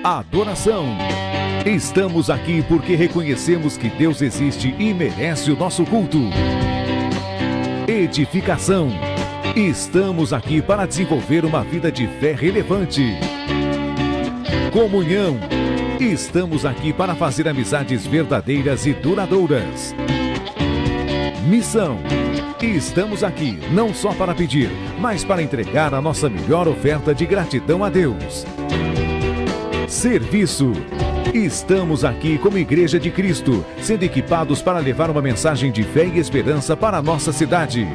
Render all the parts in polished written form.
adoração. Estamos aqui porque reconhecemos que Deus existe e merece o nosso culto. Edificação. Estamos aqui para desenvolver uma vida de fé relevante. Comunhão. Estamos aqui para fazer amizades verdadeiras e duradouras. Missão. Estamos aqui não só para pedir, mas para entregar a nossa melhor oferta de gratidão a Deus. Serviço. Estamos aqui como Igreja de Cristo, sendo equipados para levar uma mensagem de fé e esperança para a nossa cidade.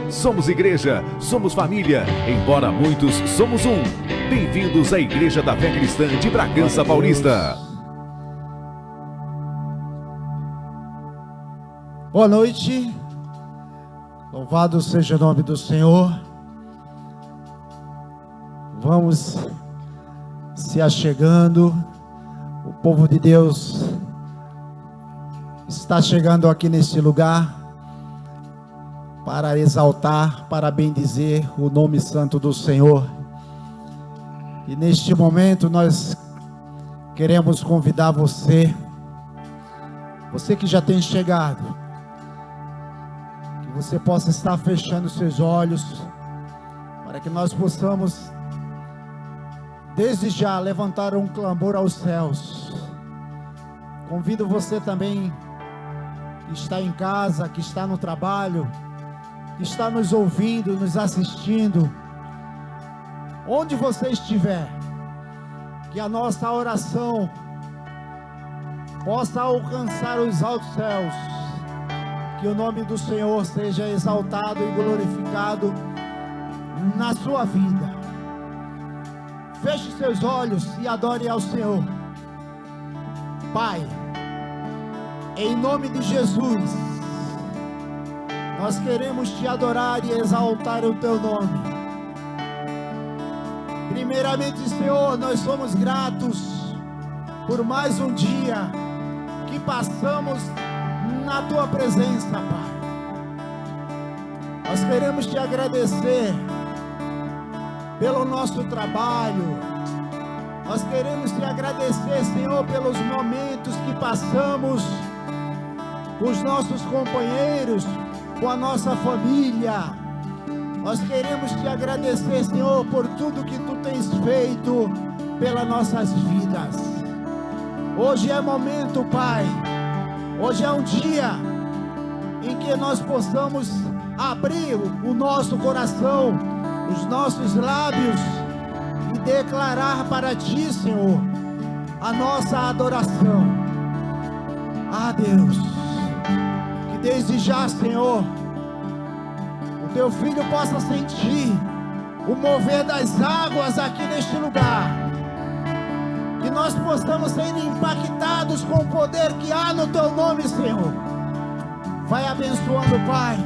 Somos igreja, somos família, embora muitos somos um. Bem-vindos à Igreja da Fé Cristã de Bragança Paulista. Boa noite, louvado seja o nome do Senhor. Vamos se achegando, o povo de Deus está chegando aqui neste lugar para exaltar, para bendizer o nome santo do Senhor. E neste momento nós queremos convidar você que já tem chegado, que você possa estar fechando seus olhos, para que nós possamos desde já levantar um clamor aos céus. Convido você também que está em casa, que está no trabalho, que está nos ouvindo, nos assistindo, onde você estiver, que a nossa oração possa alcançar os altos céus, que o nome do Senhor seja exaltado e glorificado na sua vida. Feche seus olhos e adore ao Senhor. Pai, em nome de Jesus, nós queremos te adorar e exaltar o teu nome. Primeiramente, Senhor, nós somos gratos por mais um dia que passamos na tua presença, Pai. Nós queremos te agradecer pelo nosso trabalho. Nós queremos te agradecer, Senhor, pelos momentos que passamos com os nossos companheiros, com a nossa família. Nós queremos te agradecer, Senhor, por tudo que tu tens feito pelas nossas vidas. Hoje é momento, Pai. Hoje é um dia em que nós possamos abrir o nosso coração, os nossos lábios e declarar para ti, Senhor, a nossa adoração. Ah, Deus, que desde já, Senhor, o teu filho possa sentir o mover das águas aqui neste lugar, que nós possamos ser impactados com o poder que há no teu nome, Senhor. Vai abençoando, Pai,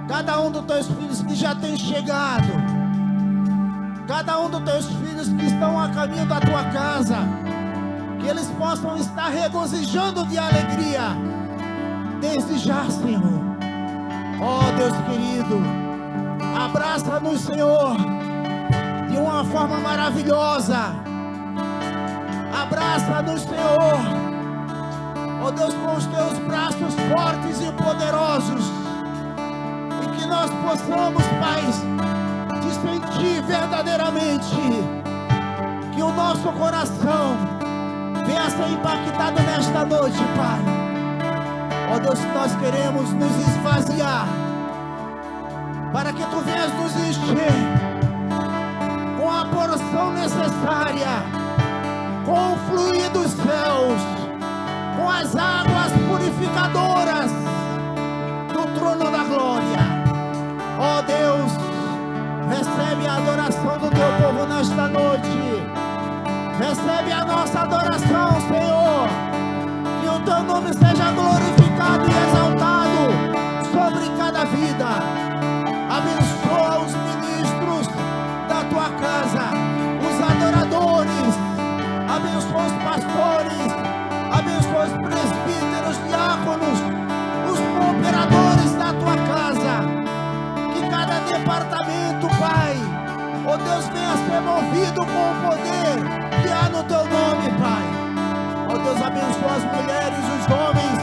cada um dos teus filhos que já tem chegado, cada um dos teus filhos que estão a caminho da tua casa, que eles possam estar regozijando de alegria desde já, Senhor. Ó Deus querido, abraça-nos, Senhor, de uma forma maravilhosa. Abraça-nos, Senhor, ó Deus, com os teus braços fortes e poderosos, e que nós possamos, Pai, te sentir verdadeiramente, que o nosso coração venha ser impactado nesta noite, Pai. Ó Deus, nós queremos nos esvaziar, para que tu venhas nos encher com a porção necessária, com o fluir dos céus, com as águas purificadoras do trono da glória. Ó Deus, recebe a adoração do teu povo nesta noite. Recebe a nossa adoração, Senhor. Que o teu nome seja glorificado e exaltado sobre cada vida. Abençoa os ministros da tua casa, os adoradores, abençoa os pastores, abençoa os presbíteros, diáconos, os cooperadores da tua casa. Que cada departamento, Pai, ó Deus, venha ser movido com o poder que há as mulheres, os homens,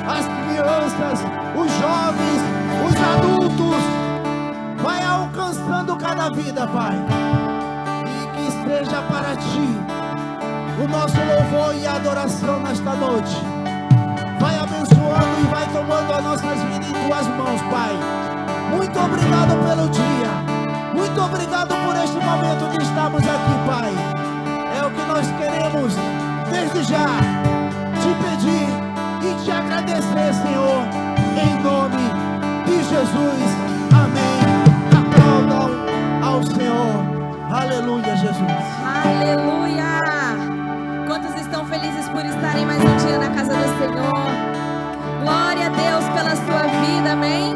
as crianças, os jovens, os adultos. Vai alcançando cada vida, Pai. E que seja para Ti o nosso louvor e adoração nesta noite. Vai abençoando e vai tomando as nossas vidas em Tuas mãos, Pai. Muito obrigado pelo dia. Muito obrigado por este momento que estamos aqui, Pai. É o que nós queremos, desde já, Te pedir e Te agradecer, Senhor, em nome de Jesus. Amém. Aplaudam ao Senhor. Aleluia, Jesus. Aleluia. Quantos estão felizes por estarem mais um dia na casa do Senhor? Glória a Deus pela sua vida, amém?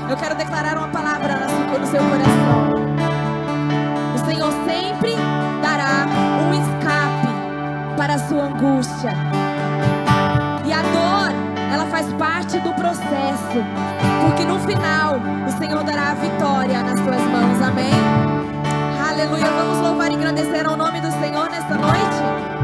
Eu quero declarar uma palavra no seu coração. O Senhor sempre dará um escape para a sua angústia. E a dor, ela faz parte do processo. Porque no final, o Senhor dará a vitória nas tuas mãos, amém? Aleluia. Vamos louvar e engrandecer ao nome do Senhor nesta noite?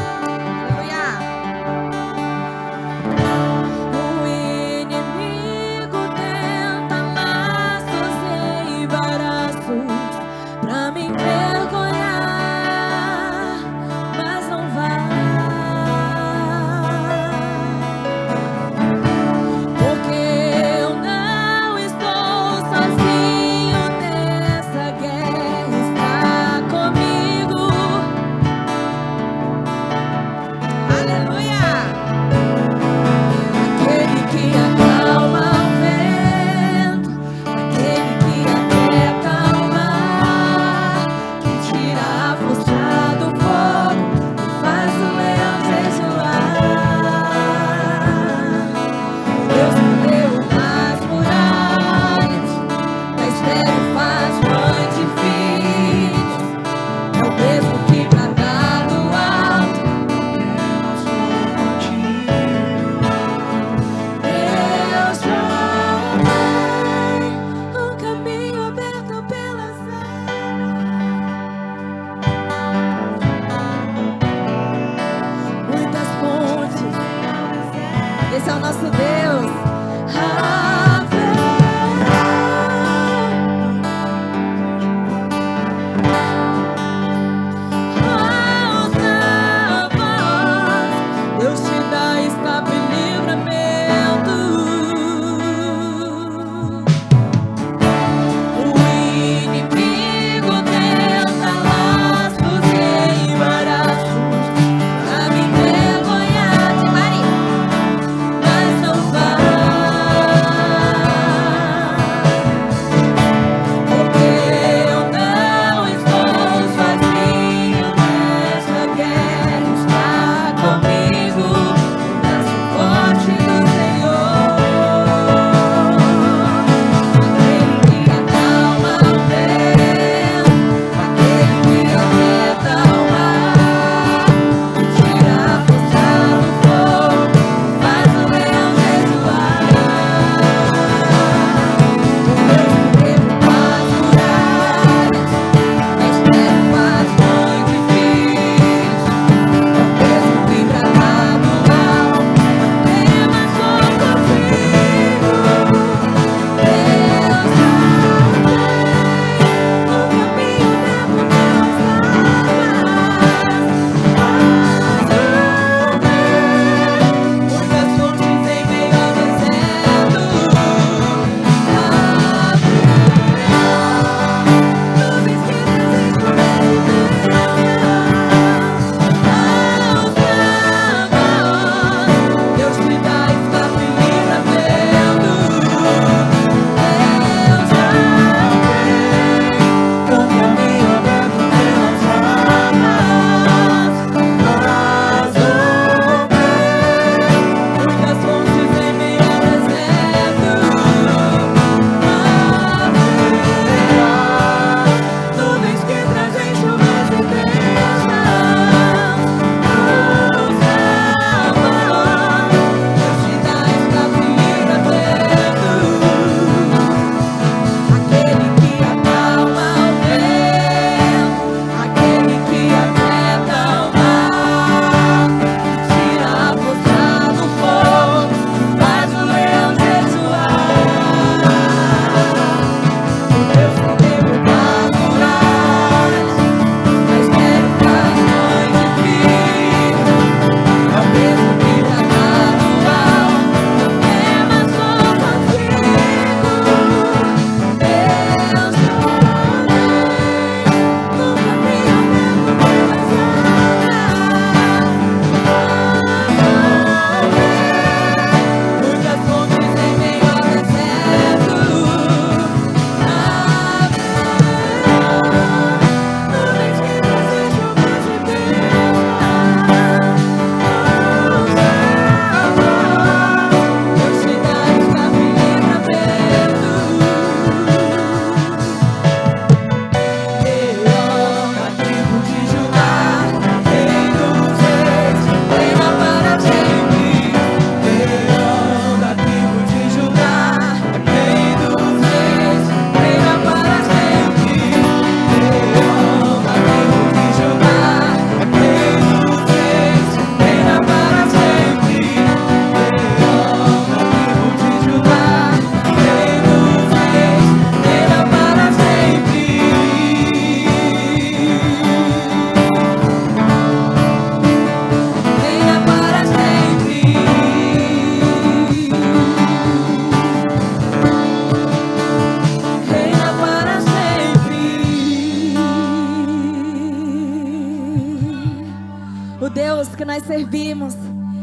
O Deus que nós servimos,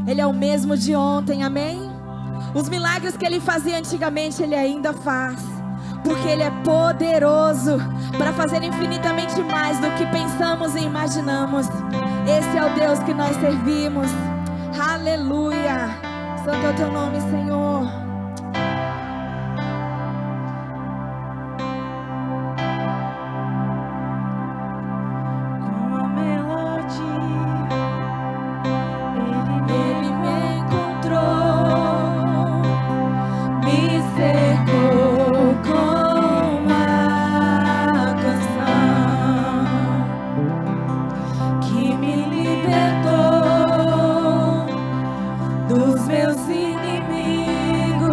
Ele é o mesmo de ontem, amém? Os milagres que Ele fazia antigamente, Ele ainda faz, porque Ele é poderoso para fazer infinitamente mais do que pensamos e imaginamos. Esse é o Deus que nós servimos. Aleluia! Santo é o teu nome, Senhor. Dos meus inimigos.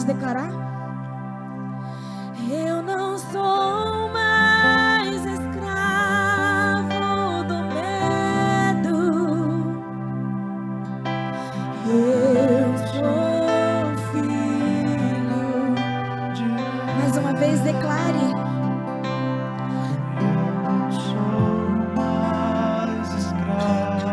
pode declarar? Eu não sou mais escravo do medo. Eu sou filho de... Mais uma vez declare. Eu sou mais escravo.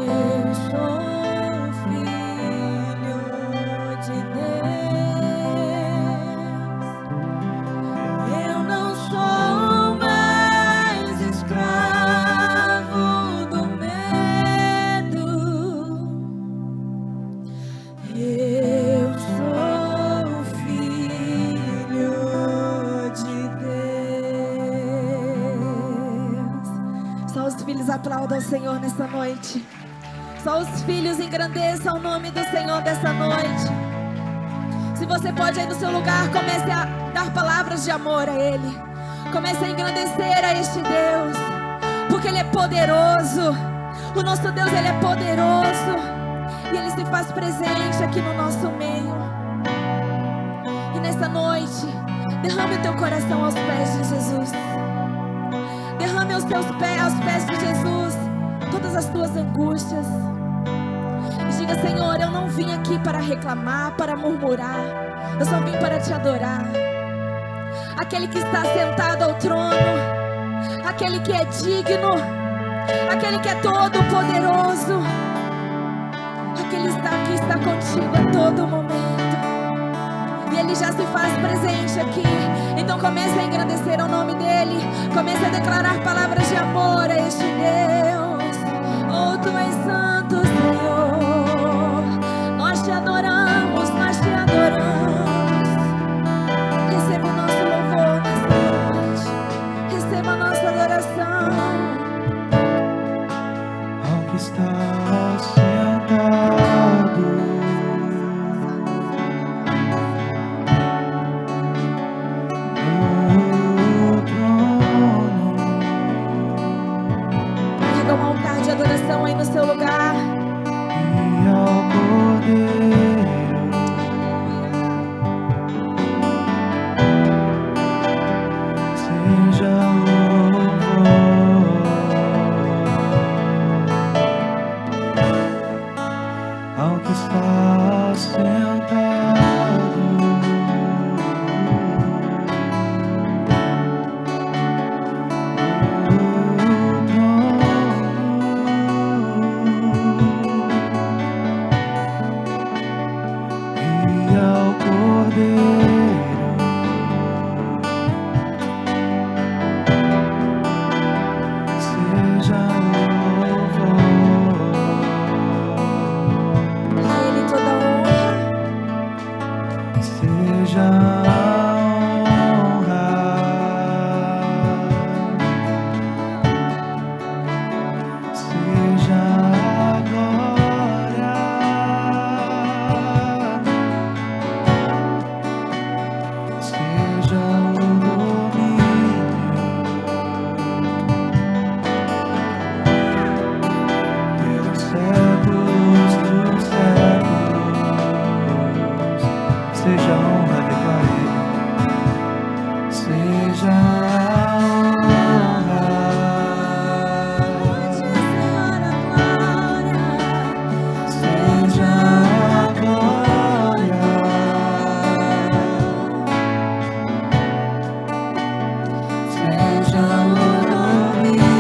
Eu sou filho de Deus. Eu não sou mais escravo do medo. Eu sou filho de Deus. Só os filhos aplaudam o Senhor nessa noite. Só os filhos engrandeçam o nome do Senhor dessa noite. Se você pode aí no seu lugar, comece a dar palavras de amor a Ele. Comece a engrandecer a este Deus, porque Ele é poderoso. O nosso Deus, Ele é poderoso, e Ele se faz presente aqui no nosso meio. E nessa noite, derrame o teu coração aos pés de Jesus. Derrame os teus pés aos pés de Jesus todas as tuas angústias. E diga: Senhor, eu não vim aqui para reclamar, para murmurar. Eu só vim para te adorar. Aquele que está sentado ao trono, aquele que é digno, aquele que é todo poderoso, aquele que está contigo a todo momento. E Ele já se faz presente aqui. Então comece a engrandecer o nome dEle. Comece a declarar palavras de amor a este Deus. Oh, Tu és santo, Senhor. Nós te adoramos, nós te adoramos. Receba o nosso louvor nesta noite. Receba a nossa adoração. Ao que está sentado no trono. Erga um altar de adoração aí no seu lugar. E ao Cordeiro seja louvor. Ao que está sentado no trono. E ao Cordeiro seja louvor. A Ele toda honra. Seja honra, seja glória, seja o domínio pelos séculos dos séculos. Seja a honra, declare. Seja a honra, seja a glória, seja o domínio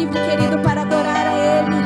vivo e querido para adorar a Ele.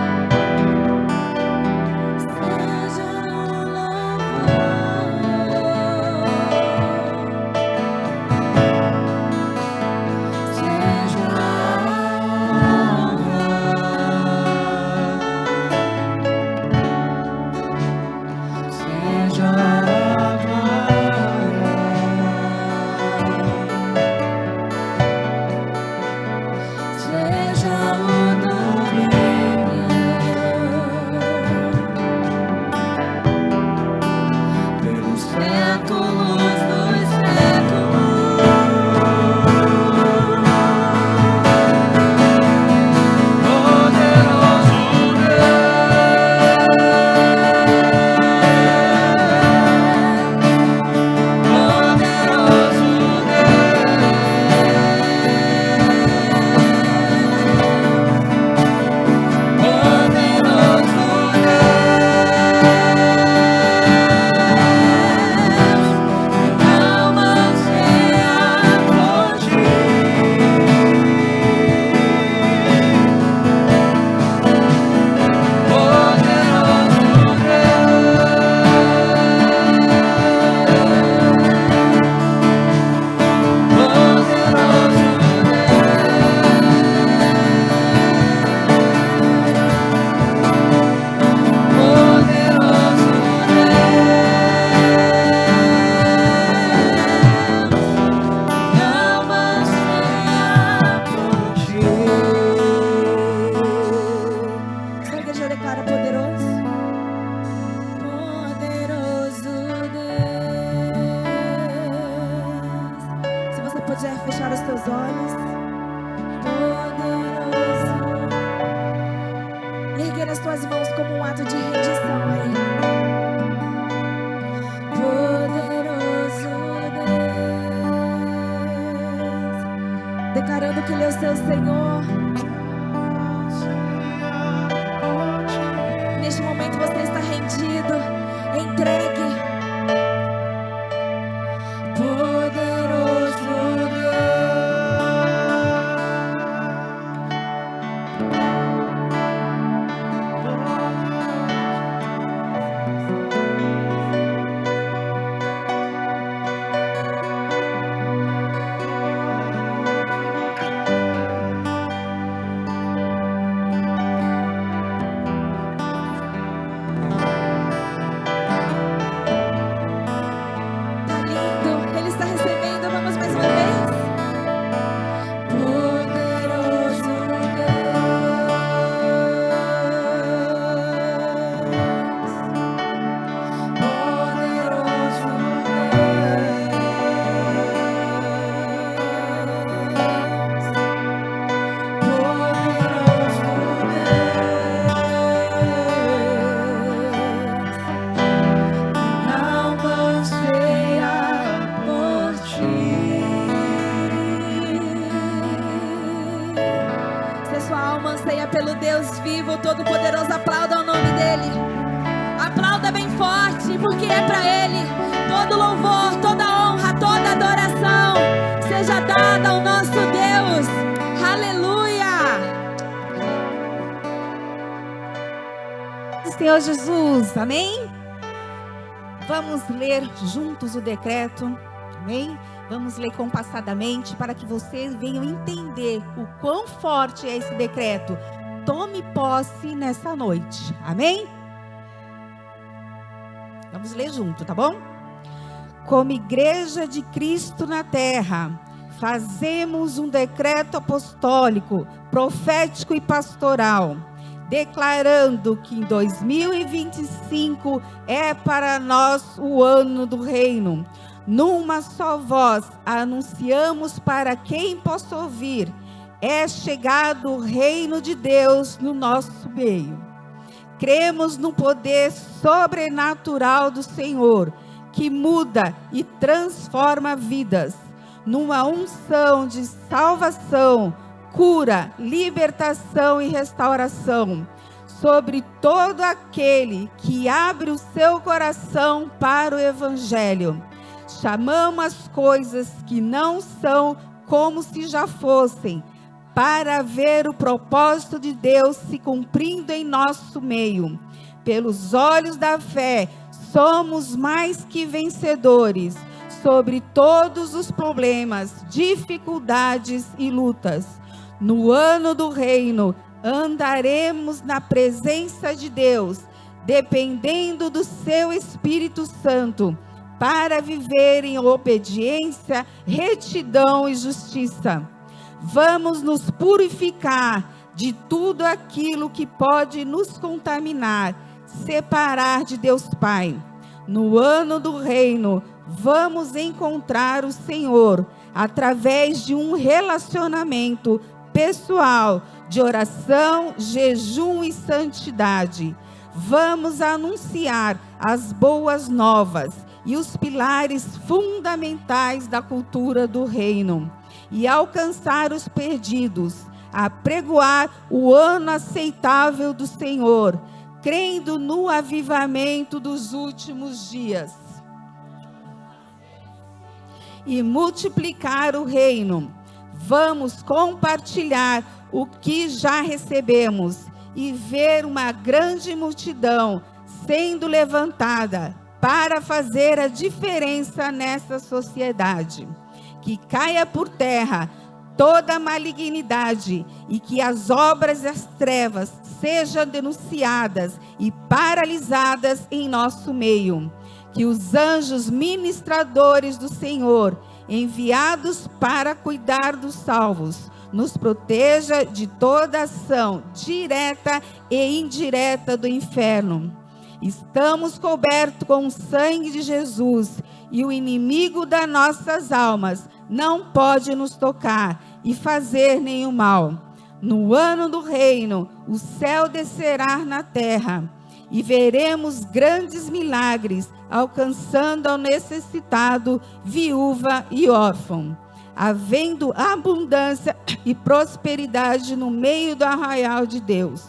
Declarando que Ele é o seu Senhor. Neste momento você está rendido, entregue. Pelo Deus vivo, todo-poderoso, aplauda o nome dEle. Aplauda bem forte, porque é para Ele todo louvor, toda honra, toda adoração seja dada ao nosso Deus. Aleluia. Senhor Jesus, amém? Vamos ler juntos o decreto, amém? Vamos ler compassadamente para que vocês venham entender o quão forte é esse decreto. Tome posse nessa noite, amém? Vamos ler junto, tá bom? Como igreja de Cristo na terra, fazemos um decreto apostólico, profético e pastoral, declarando que em 2025 é para nós o ano do reino. Numa só voz anunciamos para quem possa ouvir: é chegado o reino de Deus no nosso meio. Cremos no poder sobrenatural do Senhor, que muda e transforma vidas, numa unção de salvação, cura, libertação e restauração, sobre todo aquele que abre o seu coração para o Evangelho. Chamamos as coisas que não são como se já fossem, para ver o propósito de Deus se cumprindo em nosso meio. Pelos olhos da fé, somos mais que vencedores sobre todos os problemas, dificuldades e lutas. No ano do reino, andaremos na presença de Deus, dependendo do seu Espírito Santo, para viver em obediência, retidão e justiça. Vamos nos purificar de tudo aquilo que pode nos contaminar, separar de Deus Pai. No ano do reino, vamos encontrar o Senhor através de um relacionamento pessoal, de oração, jejum e santidade. Vamos anunciar as boas novas e os pilares fundamentais da cultura do reino, e alcançar os perdidos, apregoar o ano aceitável do Senhor, crendo no avivamento dos últimos dias, e multiplicar o reino. Vamos compartilhar o que já recebemos e ver uma grande multidão sendo levantada para fazer a diferença nessa sociedade. Que caia por terra toda malignidade e que as obras das trevas sejam denunciadas e paralisadas em nosso meio. Que os anjos ministradores do Senhor, enviados para cuidar dos salvos, nos proteja de toda ação direta e indireta do inferno. Estamos cobertos com o sangue de Jesus e o inimigo das nossas almas não pode nos tocar e fazer nenhum mal. No ano do reino, o céu descerá na terra e veremos grandes milagres alcançando ao necessitado, viúva e órfão, havendo abundância e prosperidade no meio do arraial de Deus.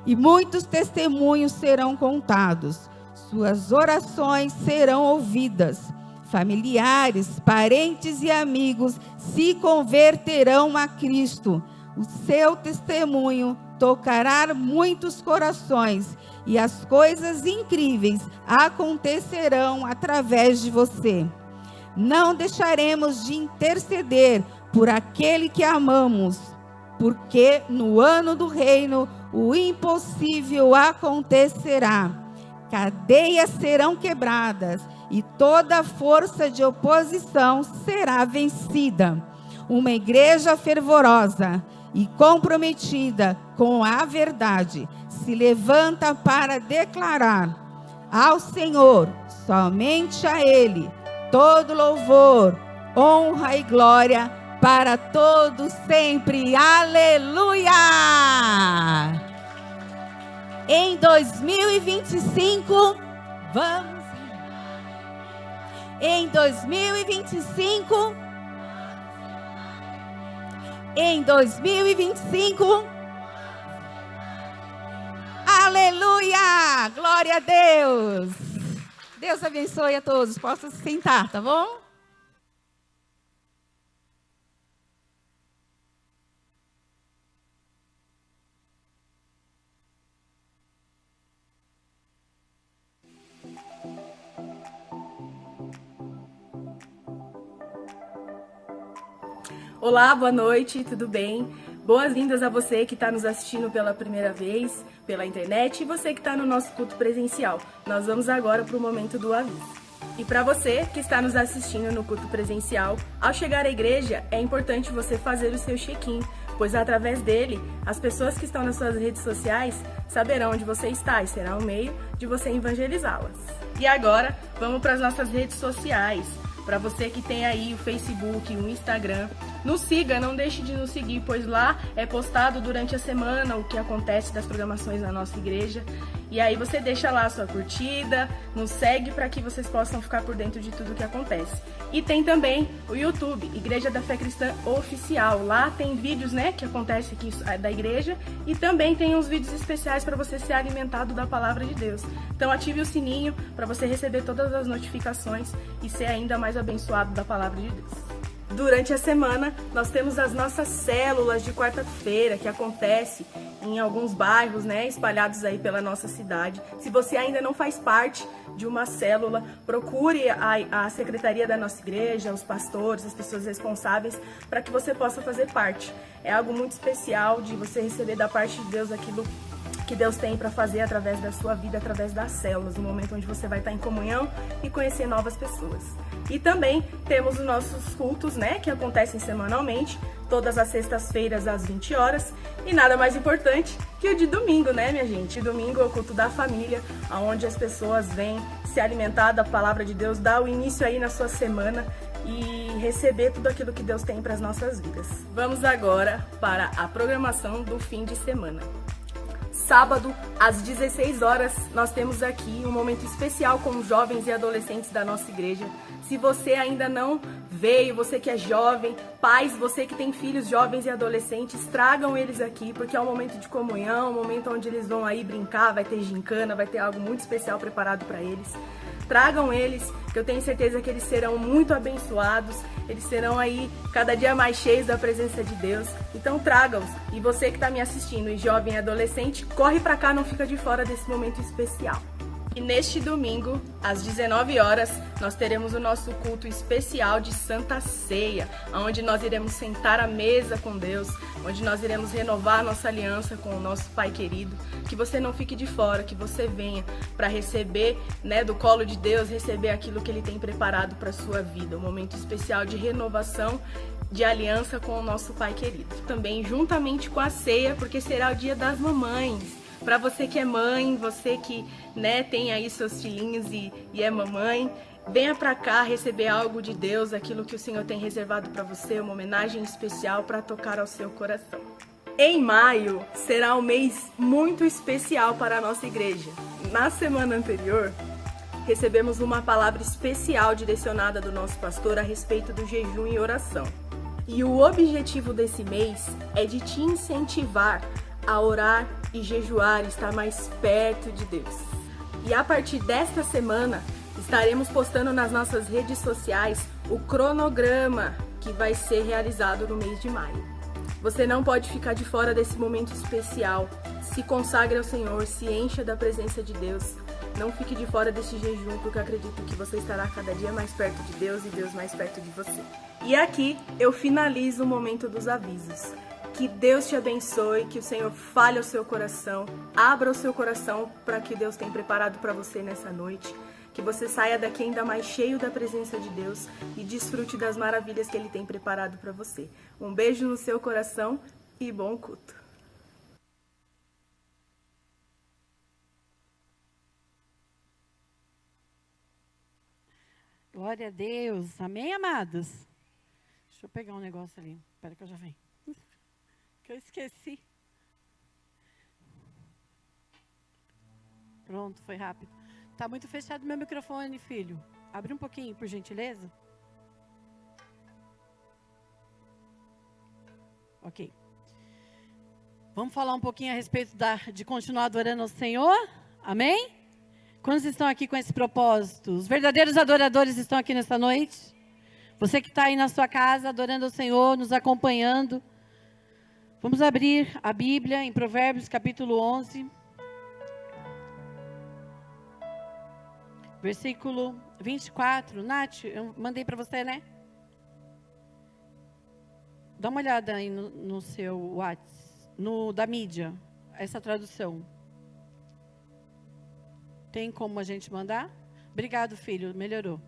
E muitos testemunhos serão contados, suas orações serão ouvidas, familiares, parentes e amigos se converterão a Cristo. O seu testemunho tocará muitos corações e as coisas incríveis acontecerão através de você. Não deixaremos de interceder por aquele que amamos, porque no ano do reino o impossível acontecerá. Cadeias serão quebradas e toda força de oposição será vencida. Uma igreja fervorosa e comprometida com a verdade se levanta para declarar ao Senhor, somente a Ele, todo louvor, honra e glória para todos sempre. Aleluia! Em 2025, vamos. Em 2025, em 2025, aleluia! Glória a Deus! Deus abençoe a todos. Posso se sentar, tá bom? Olá, boa noite, tudo bem? Boas-vindas a você que está nos assistindo pela primeira vez, pela internet, e você que está no nosso culto presencial. Nós vamos agora para o momento do aviso. E para você que está nos assistindo no culto presencial, ao chegar à igreja, é importante você fazer o seu check-in, pois através dele, as pessoas que estão nas suas redes sociais saberão onde você está e será um meio de você evangelizá-las. E agora, vamos para as nossas redes sociais. Para você que tem aí o Facebook, o Instagram, nos siga, não deixe de nos seguir, pois lá é postado durante a semana o que acontece das programações na nossa igreja. E aí você deixa lá a sua curtida, nos segue para que vocês possam ficar por dentro de tudo o que acontece. E tem também o YouTube, Igreja da Fé Cristã Oficial. Lá tem vídeos, né, que acontecem aqui da igreja, e também tem uns vídeos especiais para você ser alimentado da palavra de Deus. Então ative o sininho para você receber todas as notificações e ser ainda mais abençoado da palavra de Deus. Durante a semana, nós temos as nossas células de quarta-feira, que acontece em alguns bairros, né, espalhados aí pela nossa cidade. Se você ainda não faz parte de uma célula, procure a secretaria da nossa igreja, os pastores, as pessoas responsáveis, para que você possa fazer parte. É algo muito especial de você receber da parte de Deus aquilo que Deus tem para fazer através da sua vida, através das células, no momento onde você vai estar em comunhão e conhecer novas pessoas. E também temos os nossos cultos, né, que acontecem semanalmente, todas as sextas-feiras às 20 horas, e nada mais importante que o de domingo, né, minha gente? Domingo é o culto da família, onde as pessoas vêm se alimentar da palavra de Deus, dar o início aí na sua semana e receber tudo aquilo que Deus tem para as nossas vidas. Vamos agora para a programação do fim de semana. Sábado, às 16 horas, nós temos aqui um momento especial com os jovens e adolescentes da nossa igreja. Se você ainda não veio, você que é jovem, pais, você que tem filhos jovens e adolescentes, tragam eles aqui, porque é um momento de comunhão, um momento onde eles vão aí brincar, vai ter gincana, vai ter algo muito especial preparado para eles. Tragam eles, que eu tenho certeza que eles serão muito abençoados, eles serão aí cada dia mais cheios da presença de Deus. Então tragam-os. E você que está me assistindo, e jovem e adolescente, corre para cá, não fica de fora desse momento especial. E neste domingo, às 19 horas, nós teremos o nosso culto especial de Santa Ceia, onde nós iremos sentar à mesa com Deus, onde nós iremos renovar a nossa aliança com o nosso Pai querido. Que você não fique de fora, que você venha para receber, né, do colo de Deus, receber aquilo que Ele tem preparado para a sua vida, um momento especial de renovação, de aliança com o nosso Pai querido. Também juntamente com a ceia, porque será o dia das mamães. Para você que é mãe, você que, né, tem aí seus filhinhos e é mamãe, venha para cá receber algo de Deus, aquilo que o Senhor tem reservado para você, uma homenagem especial para tocar ao seu coração. Em maio será um mês muito especial para a nossa igreja. Na semana anterior, recebemos uma palavra especial direcionada do nosso pastor a respeito do jejum e oração. E o objetivo desse mês é de te incentivar a orar e jejuar, estar mais perto de Deus. E a partir desta semana, estaremos postando nas nossas redes sociais o cronograma que vai ser realizado no mês de maio. Você não pode ficar de fora desse momento especial. Se consagre ao Senhor, se encha da presença de Deus. Não fique de fora desse jejum, porque eu acredito que você estará cada dia mais perto de Deus e Deus mais perto de você. E aqui eu finalizo o momento dos avisos. Que Deus te abençoe, que o Senhor fale ao seu coração, abra o seu coração para o que Deus tem preparado para você nessa noite. Que você saia daqui ainda mais cheio da presença de Deus e desfrute das maravilhas que Ele tem preparado para você. Um beijo no seu coração e bom culto. Glória a Deus. Amém, amados? Deixa eu pegar um negócio ali. Espera que eu já venho. Que eu esqueci. Pronto, foi rápido. Tá muito fechado meu microfone, filho. Abre um pouquinho, por gentileza. Ok. Vamos falar um pouquinho a respeito de continuar adorando ao Senhor? Amém? Quantos estão aqui com esse propósito? Os verdadeiros adoradores estão aqui nessa noite? Você que está aí na sua casa adorando ao Senhor, nos acompanhando. Vamos abrir a Bíblia em Provérbios capítulo 11. Versículo 24. Nath, eu mandei para você, né? Dá uma olhada aí no seu WhatsApp, da mídia, essa tradução. Tem como a gente mandar? Obrigado, filho, melhorou.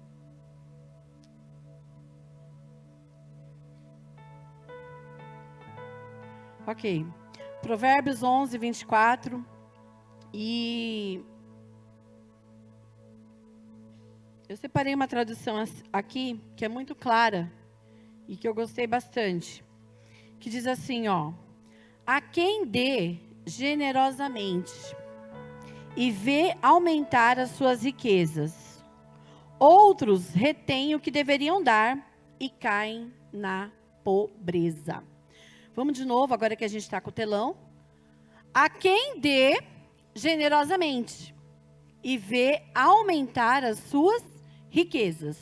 Ok. Provérbios 11, 24. E eu separei uma tradução aqui que é muito clara e que eu gostei bastante. Que diz assim, ó: a quem dê generosamente e vê aumentar as suas riquezas, outros retêm o que deveriam dar e caem na pobreza. Vamos de novo, agora que a gente está com o telão. A quem dê generosamente e vê aumentar as suas riquezas,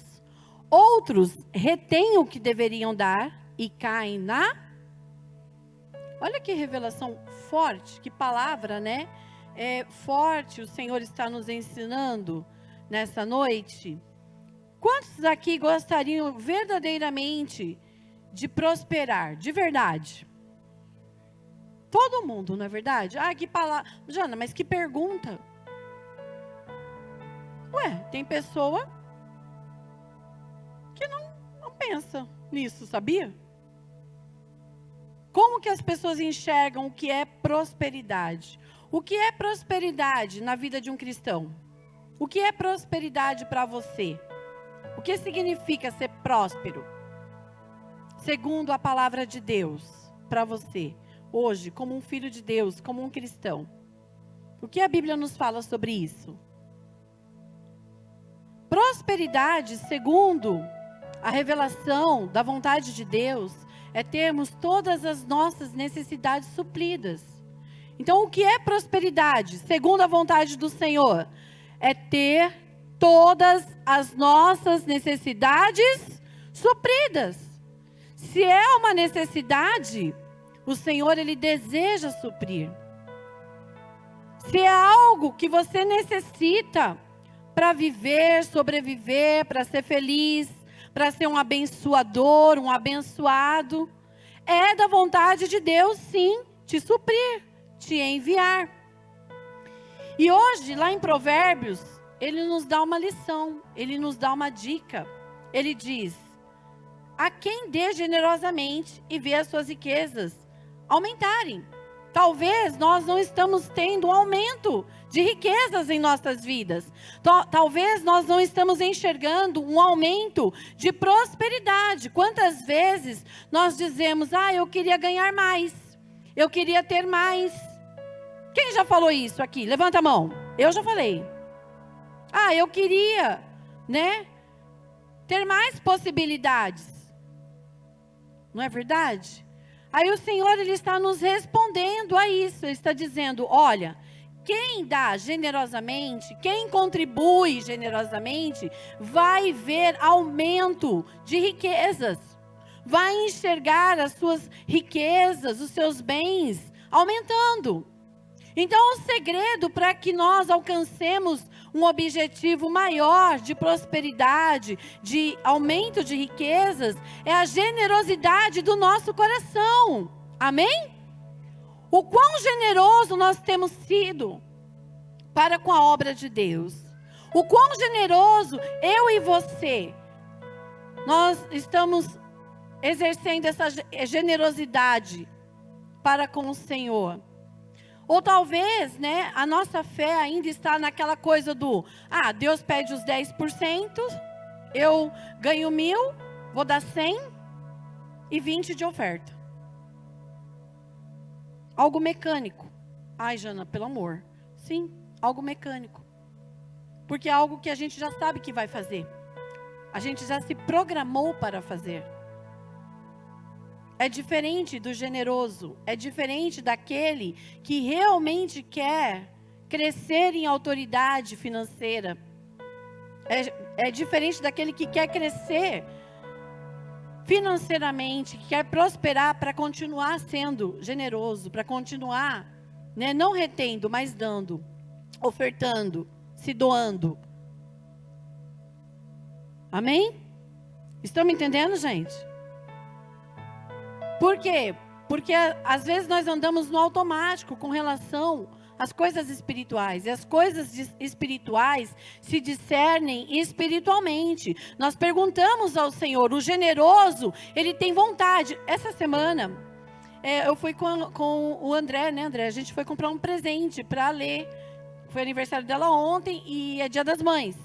Outros retêm o que deveriam dar e caem na... Olha que revelação forte, que palavra, né? Forte o Senhor está nos ensinando nessa noite. Quantos aqui gostariam verdadeiramente de prosperar, de verdade? Todo mundo, não é verdade? Ah, que palavra... Jana, mas que pergunta. Ué, tem pessoa que não pensa nisso, sabia? Como que as pessoas enxergam o que é prosperidade? O que é prosperidade na vida de um cristão? O que é prosperidade para você? O que significa ser próspero? Segundo a palavra de Deus, para você, hoje, como um filho de Deus, como um cristão. O que a Bíblia nos fala sobre isso? Prosperidade, segundo a revelação da vontade de Deus, é termos todas as nossas necessidades supridas. Então, o que é prosperidade, segundo a vontade do Senhor? É ter todas as nossas necessidades supridas. Se é uma necessidade, o Senhor, Ele deseja suprir. Se é algo que você necessita para viver, sobreviver, para ser feliz, para ser um abençoador, um abençoado, é da vontade de Deus, sim, te suprir, te enviar. E hoje, lá em Provérbios, ele nos dá uma lição, ele nos dá uma dica. Ele diz: a quem dê generosamente e vê as suas riquezas aumentarem. Talvez nós não estamos tendo um aumento de riquezas em nossas vidas. Talvez nós não estamos enxergando um aumento de prosperidade. Quantas vezes nós dizemos: ah, eu queria ganhar mais, eu queria ter mais. Quem já falou isso aqui? Levanta a mão. Eu já falei. Ah, eu queria, né, ter mais possibilidades. Não é verdade? Aí o Senhor, Ele está nos respondendo a isso. Ele está dizendo: olha, quem dá generosamente, quem contribui generosamente, vai ver aumento de riquezas. Vai enxergar as suas riquezas, os seus bens aumentando. Então, o segredo para que nós alcancemos um objetivo maior de prosperidade, de aumento de riquezas, é a generosidade do nosso coração. Amém? O quão generoso nós temos sido para com a obra de Deus. O quão generoso eu e você, nós estamos exercendo essa generosidade para com o Senhor. Ou talvez, né, a nossa fé ainda está naquela coisa do: ah, Deus pede os 10%, eu ganho 1.000, vou dar 100 e 20 de oferta. Algo mecânico. Ai, Jana, pelo amor. Sim, algo mecânico. Porque é algo que a gente já sabe que vai fazer. A gente já se programou para fazer. É diferente do generoso, é diferente daquele que realmente quer crescer em autoridade financeira. É diferente daquele que quer crescer financeiramente, que quer prosperar para continuar sendo generoso, para continuar, né, não retendo, mas dando, ofertando, se doando. Amém? Estão me entendendo, gente? Por quê? Porque às vezes nós andamos no automático com relação às coisas espirituais. E as coisas espirituais se discernem espiritualmente. Nós perguntamos ao Senhor, o generoso, ele tem vontade. Essa semana, eu fui com o André, né, André? A gente foi comprar um presente para a Lê. Foi aniversário dela ontem e é Dia das Mães.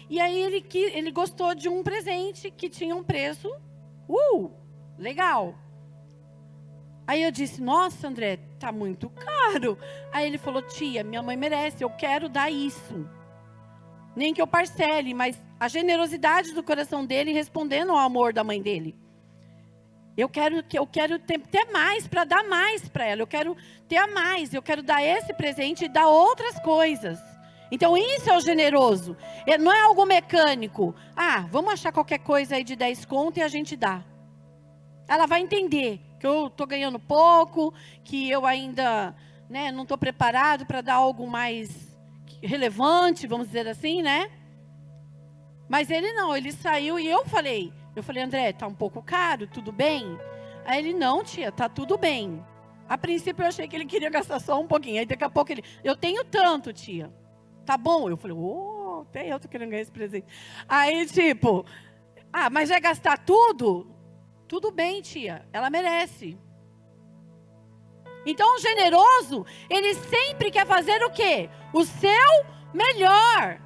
E aí ele gostou de um presente que tinha um preço, legal. Aí eu disse: nossa, André, tá muito caro. Aí ele falou: tia, minha mãe merece, eu quero dar isso. Nem que eu parcele, mas a generosidade do coração dele respondendo ao amor da mãe dele. Eu quero ter mais para dar mais para ela. Eu quero ter a mais, eu quero dar esse presente e dar outras coisas. Então isso é o generoso. Não é algo mecânico. Vamos achar qualquer coisa aí de 10 conto e a gente dá. Ela vai entender que eu estou ganhando pouco, que eu ainda, né, não estou preparado para dar algo mais relevante, vamos dizer assim, né? Mas ele não, ele saiu e eu falei, André, tá um pouco caro, tudo bem? Aí ele, não, tia, tá tudo bem. A princípio eu achei que ele queria gastar só um pouquinho, aí daqui a pouco ele, eu tenho tanto, tia. Tá bom? Eu falei, até eu tô querendo ganhar esse presente. Aí tipo, mas vai gastar tudo? Tudo bem, tia, ela merece. Então o generoso, ele sempre quer fazer o quê? O seu melhor.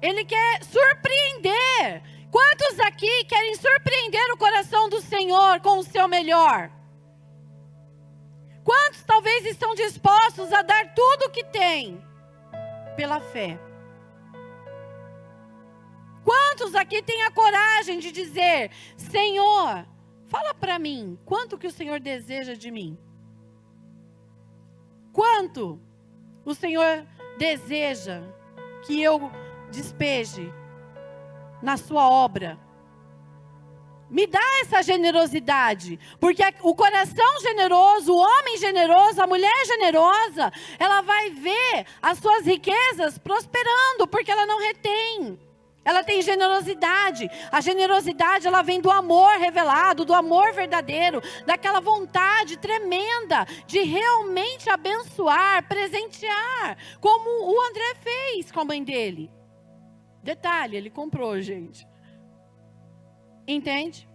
Ele quer surpreender. Quantos aqui querem surpreender o coração do Senhor com o seu melhor? Quantos talvez estão dispostos a dar tudo o que têm pela fé? Quantos aqui têm a coragem de dizer, Senhor, fala para mim, quanto que o Senhor deseja de mim? Quanto o Senhor deseja que eu despeje na sua obra? Me dá essa generosidade, porque o coração generoso, o homem generoso, a mulher generosa, ela vai ver as suas riquezas prosperando, porque ela não retém. Ela tem generosidade. A generosidade, ela vem do amor revelado, do amor verdadeiro, daquela vontade tremenda de realmente abençoar, presentear, como o André fez com a mãe dele. Detalhe, ele comprou, gente. Entende?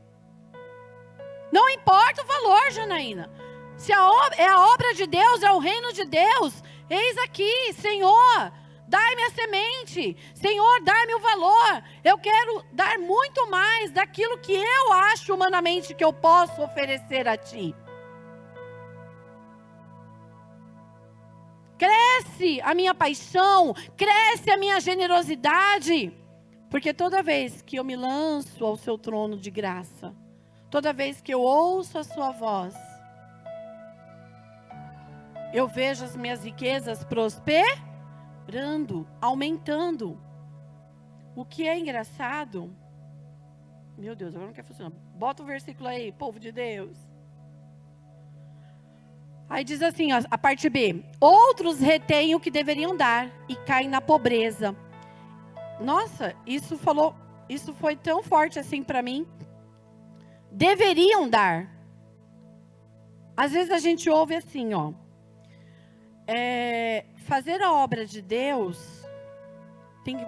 Não importa o valor, Janaína. Se é a obra de Deus, é o reino de Deus, eis aqui, Senhor, dai-me a semente. Senhor, dai-me o valor. Eu quero dar muito mais daquilo que eu acho humanamente que eu posso oferecer a Ti. Cresce a minha paixão, cresce a minha generosidade. Porque toda vez que eu me lanço ao seu trono de graça, toda vez que eu ouço a sua voz, eu vejo as minhas riquezas prosperando, aumentando. O que é engraçado, meu Deus, agora não quer funcionar. Bota o versículo aí, povo de Deus. Aí diz assim, ó, a parte B. Outros retêm o que deveriam dar e caem na pobreza. Nossa, isso foi tão forte assim para mim. Deveriam dar. Às vezes a gente ouve assim, ó. Fazer a obra de Deus,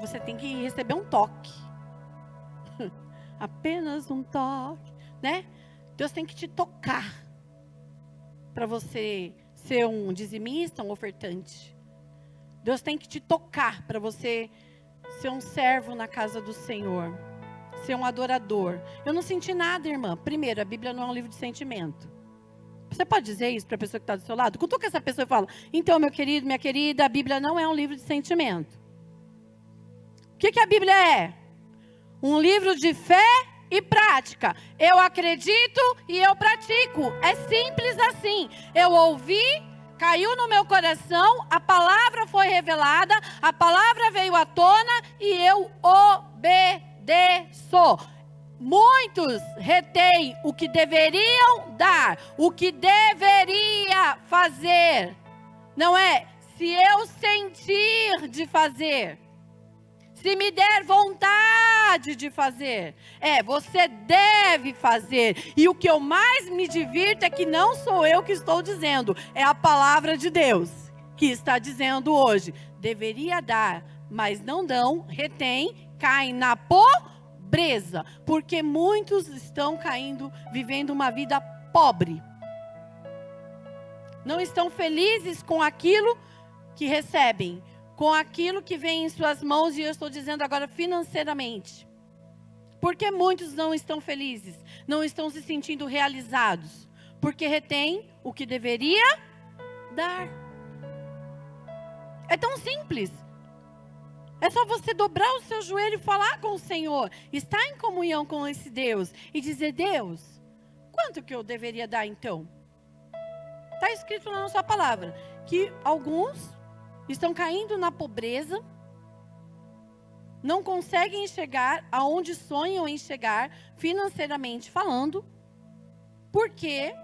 você tem que receber um toque. Apenas um toque, né? Deus tem que te tocar para você ser um dizimista, um ofertante. Deus tem que te tocar para você ser um servo na casa do Senhor, ser um adorador. Eu não senti nada, irmã. Primeiro, a Bíblia não é um livro de sentimento. Você pode dizer isso para a pessoa que está do seu lado? Cutuca essa pessoa e fala, então, meu querido, minha querida, a Bíblia não é um livro de sentimento. O que a Bíblia é? Um livro de fé e prática. Eu acredito e eu pratico. É simples assim. Eu ouvi, caiu no meu coração, a palavra foi revelada, a palavra veio à tona e eu obedeço. Muitos retêm o que deveriam dar, o que deveria fazer. Não é se eu sentir de fazer, se me der vontade de fazer. Você deve fazer. E o que eu mais me divirto é que não sou eu que estou dizendo, é a palavra de Deus que está dizendo hoje. Deveria dar, mas não dão, retém, caem na pobreza. Porque muitos estão caindo, vivendo uma vida pobre. Não estão felizes com aquilo que recebem, com aquilo que vem em suas mãos, e eu estou dizendo agora financeiramente. Porque muitos não estão felizes, não estão se sentindo realizados, porque retém o que deveria dar. É tão simples. É só você dobrar o seu joelho e falar com o Senhor, estar em comunhão com esse Deus e dizer, Deus, quanto que eu deveria dar então? Está escrito na sua palavra que alguns estão caindo na pobreza, não conseguem enxergar aonde sonham em chegar, financeiramente falando, porque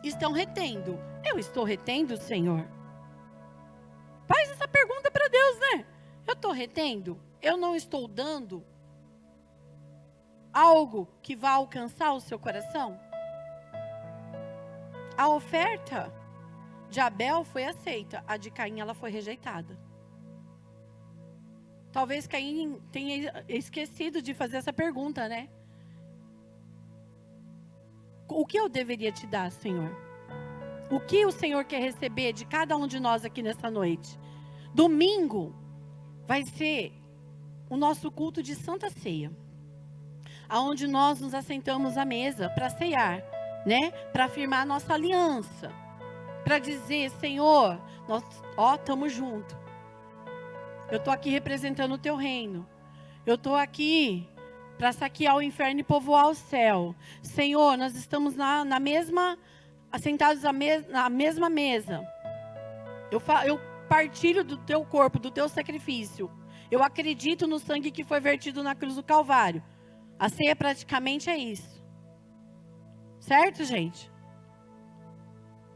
estão retendo. Eu estou retendo, Senhor? Faz essa pergunta para Deus, né? Eu estou retendo? Eu não estou dando algo que vá alcançar o seu coração? A oferta de Abel foi aceita, a de Caim ela foi rejeitada. Talvez Caim tenha esquecido de fazer essa pergunta, né? O que eu deveria te dar, Senhor? O que o Senhor quer receber de cada um de nós aqui nessa noite? Domingo vai ser o nosso culto de Santa Ceia, aonde nós nos assentamos à mesa para ceiar, né? Para afirmar a nossa aliança, para dizer, Senhor, nós, estamos juntos. Eu estou aqui representando o teu reino. Eu estou aqui para saquear o inferno e povoar o céu. Senhor, nós estamos na mesma, assentados na mesma mesa. Eu partilho do teu corpo, do teu sacrifício. Eu acredito no sangue que foi vertido na cruz do Calvário. A ceia praticamente é isso. Certo, gente?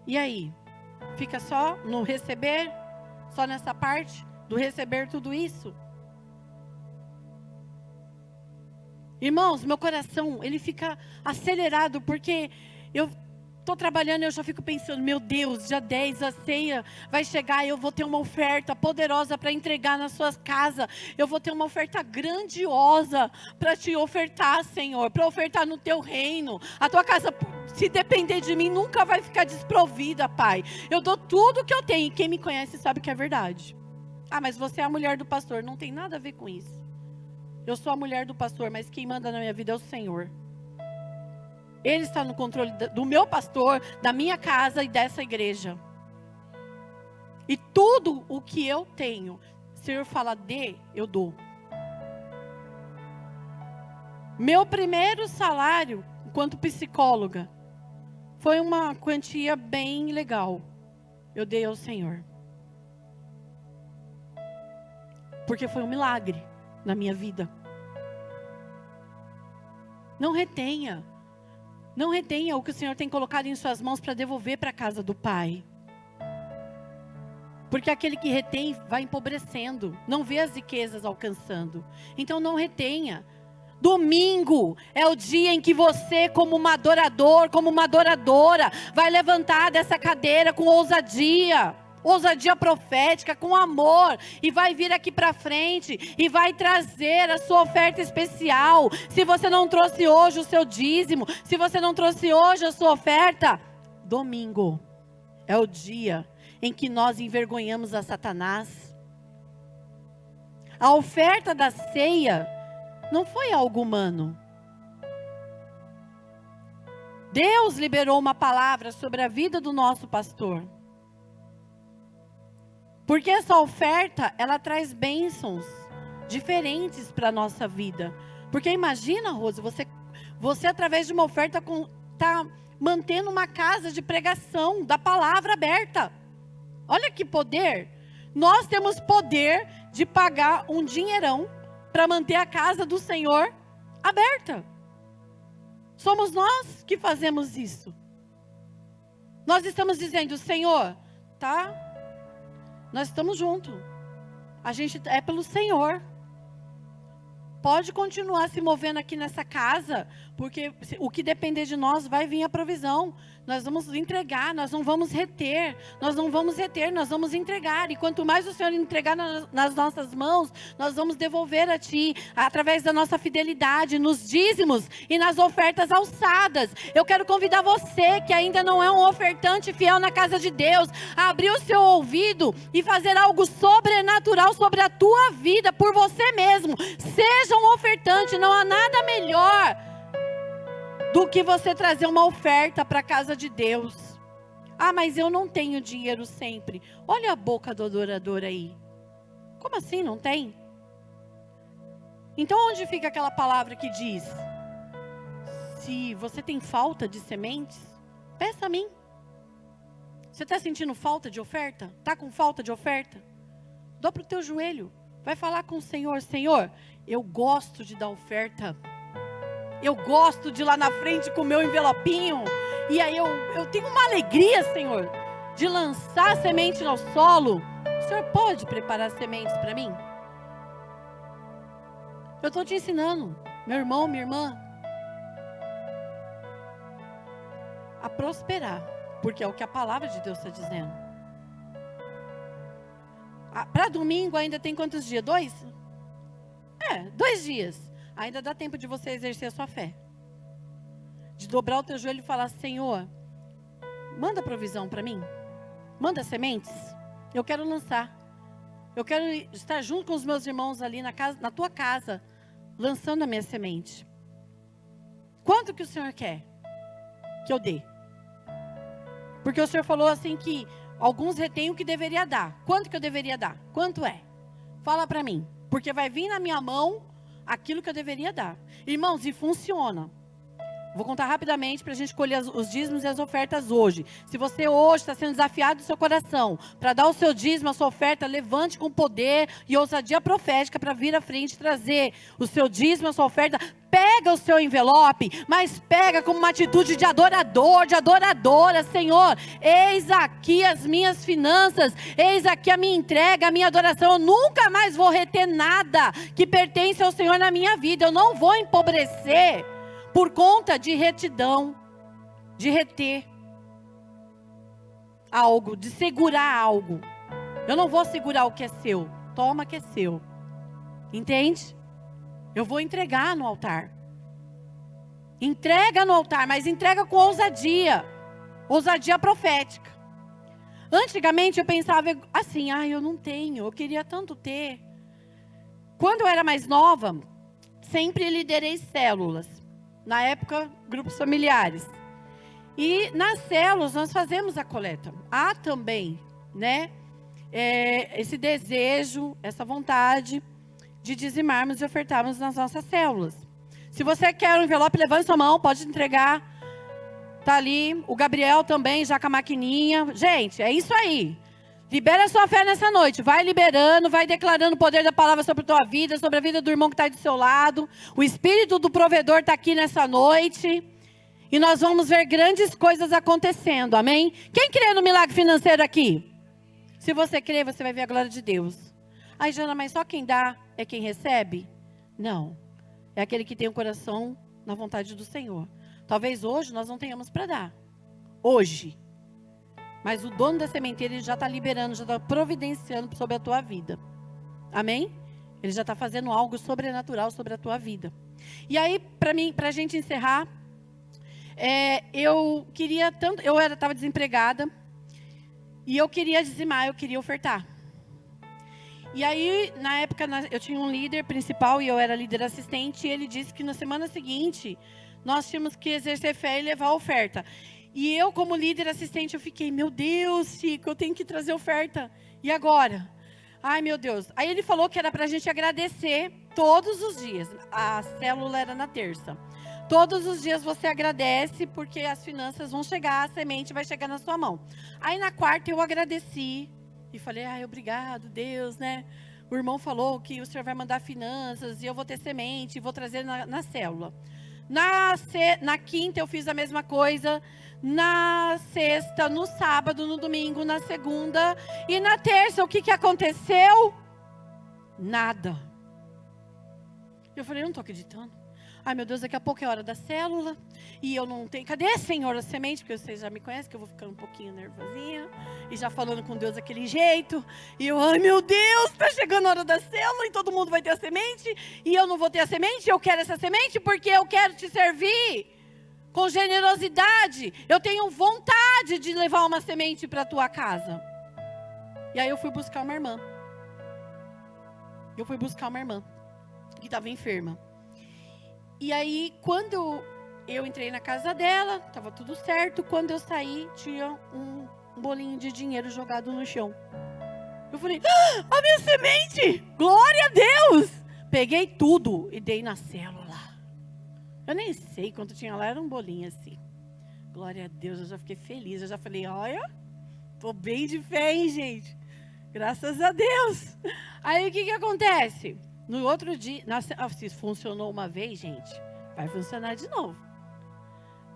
E aí? Fica só no receber? Só nessa parte do receber tudo isso? Irmãos, meu coração, ele fica acelerado, porque eu estou trabalhando e eu já fico pensando, meu Deus, dia 10 a ceia vai chegar, eu vou ter uma oferta poderosa para entregar nas suas casas, eu vou ter uma oferta grandiosa para te ofertar, Senhor, para ofertar no teu reino. A tua casa, se depender de mim, nunca vai ficar desprovida, Pai. Eu dou tudo que eu tenho, e quem me conhece sabe que é verdade. Ah, mas você é a mulher do pastor, não tem nada a ver com isso. Eu sou a mulher do pastor, mas quem manda na minha vida é o Senhor. Ele está no controle do meu pastor, da minha casa e dessa igreja. E tudo o que eu tenho, se o Senhor fala dê, eu dou. Meu primeiro salário, enquanto psicóloga, foi uma quantia bem legal. Eu dei ao Senhor. Porque foi um milagre na minha vida. Não retenha. Não retenha o que o Senhor tem colocado em suas mãos para devolver para a casa do Pai. Porque aquele que retém vai empobrecendo. Não vê as riquezas alcançando. Então não retenha. Domingo é o dia em que você, como um adorador, como uma adoradora, vai levantar dessa cadeira com ousadia. Ousadia profética, com amor, e vai vir aqui para frente e vai trazer a sua oferta especial. Se você não trouxe hoje o seu dízimo, se você não trouxe hoje a sua oferta, domingo é o dia em que nós envergonhamos a Satanás. A oferta da ceia não foi algo humano. Deus liberou uma palavra sobre a vida do nosso pastor. Porque essa oferta, ela traz bênçãos diferentes para a nossa vida. Porque imagina, Rose, você através de uma oferta está mantendo uma casa de pregação da palavra aberta. Olha que poder. Nós temos poder de pagar um dinheirão para manter a casa do Senhor aberta. Somos nós que fazemos isso. Nós estamos dizendo, Senhor, tá? Nós estamos juntos. A gente é pelo Senhor. Pode continuar se movendo aqui nessa casa, porque o que depender de nós vai vir a provisão. Nós vamos entregar, nós não vamos reter, nós vamos entregar. E quanto mais o Senhor entregar nas nossas mãos, nós vamos devolver a Ti, através da nossa fidelidade, nos dízimos e nas ofertas alçadas. Eu quero convidar você, que ainda não é um ofertante fiel na casa de Deus, a abrir o seu ouvido e fazer algo sobrenatural sobre a tua vida, por você mesmo. Seja um ofertante, não há nada melhor do que você trazer uma oferta para a casa de Deus. Ah, mas eu não tenho dinheiro sempre. Olha a boca do adorador aí. Como assim não tem? Então onde fica aquela palavra que diz: se você tem falta de sementes, peça a mim. Você está sentindo falta de oferta? Está com falta de oferta? Dobra o teu joelho. Vai falar com o Senhor: Senhor, eu gosto de dar oferta. Eu gosto de ir lá na frente com o meu envelopinho. E aí eu tenho uma alegria, Senhor, de lançar a semente no solo. O Senhor pode preparar sementes para mim? Eu estou te ensinando, meu irmão, minha irmã, a prosperar. Porque é o que a palavra de Deus está dizendo. Para domingo ainda tem quantos dias? 2? 2 dias. Ainda dá tempo de você exercer a sua fé. De dobrar o teu joelho e falar: Senhor, manda provisão para mim. Manda sementes. Eu quero lançar. Eu quero estar junto com os meus irmãos ali na tua casa, lançando a minha semente. Quanto que o Senhor quer que eu dê? Porque o Senhor falou assim que alguns retêm o que deveria dar. Quanto que eu deveria dar? Quanto é? Fala para mim. Porque vai vir na minha mão aquilo que eu deveria dar. Irmãos, e funciona. Vou contar rapidamente para a gente colher os dízimos e as ofertas hoje. Se você hoje está sendo desafiado do seu coração para dar o seu dízimo, a sua oferta, levante com poder e ousadia profética para vir à frente e trazer o seu dízimo, a sua oferta. Pega o seu envelope, mas pega como uma atitude de adorador, de adoradora. Senhor, eis aqui as minhas finanças, eis aqui a minha entrega, a minha adoração. Eu nunca mais vou reter nada que pertence ao Senhor na minha vida. Eu não vou empobrecer por conta de retidão, de reter algo, de segurar algo. Eu não vou segurar o que é seu. Toma que é seu. Entende? Eu vou entregar no altar. Entrega no altar, mas entrega com ousadia. Ousadia profética. Antigamente eu pensava assim: eu não tenho, eu queria tanto ter. Quando eu era mais nova, sempre liderei células. Na época, grupos familiares. E nas células nós fazemos a coleta. Há também, né, esse desejo, essa vontade de dizimarmos e ofertarmos nas nossas células. Se você quer um envelope, levante sua mão, pode entregar. Tá ali, o Gabriel também, já com a maquininha. Gente, é isso aí. Libera a sua fé nessa noite. Vai liberando, vai declarando o poder da palavra sobre a tua vida, sobre a vida do irmão que está aí do seu lado. O Espírito do provedor está aqui nessa noite. E nós vamos ver grandes coisas acontecendo, amém? Quem crê no milagre financeiro aqui? Se você crê, você vai ver a glória de Deus. Ai, Jana, mas só quem dá é quem recebe? Não. É aquele que tem o coração na vontade do Senhor. Talvez hoje nós não tenhamos para dar. Hoje. Mas o dono da sementeira, ele já está liberando, já está providenciando sobre a tua vida. Amém? Ele já está fazendo algo sobrenatural sobre a tua vida. E aí, para a gente encerrar, eu queria tanto, estava desempregada, e eu queria dizimar, eu queria ofertar. E aí, na época, eu tinha um líder principal e eu era líder assistente, e ele disse que na semana seguinte, nós tínhamos que exercer fé e levar a oferta. E eu, como líder assistente, eu fiquei: meu Deus, Chico, eu tenho que trazer oferta. E agora? Ai, meu Deus. Aí ele falou que era para a gente agradecer todos os dias. A célula era na terça. Todos os dias você agradece, porque as finanças vão chegar, a semente vai chegar na sua mão. Aí na quarta eu agradeci e falei: ai, obrigado, Deus, né? O irmão falou que o Senhor vai mandar finanças e eu vou ter semente e vou trazer na célula. Na quinta eu fiz a mesma coisa. Na sexta, no sábado, no domingo, na segunda. E na terça, o que aconteceu? Nada. Eu falei: eu não estou acreditando. Ai, meu Deus, daqui a pouco é hora da célula. E eu não tenho. Cadê, Senhor, a semente? Porque vocês já me conhecem, que eu vou ficando um pouquinho nervosinha. E já falando com Deus daquele jeito. E eu: ai, meu Deus, está chegando a hora da célula e todo mundo vai ter a semente. E eu não vou ter a semente. Eu quero essa semente porque eu quero te servir com generosidade. Eu tenho vontade de levar uma semente para a tua casa. E aí eu fui buscar uma irmã. Que estava enferma. E aí, quando eu entrei na casa dela, estava tudo certo. Quando eu saí, tinha um bolinho de dinheiro jogado no chão. Eu falei: a minha semente! Glória a Deus! Peguei tudo e dei na célula. Eu nem sei quanto tinha lá, era um bolinho assim. Glória a Deus, eu já fiquei feliz. Eu já falei: olha, tô bem de fé, hein, gente? Graças a Deus. Aí o que acontece? No outro dia, se funcionou uma vez, gente, vai funcionar de novo.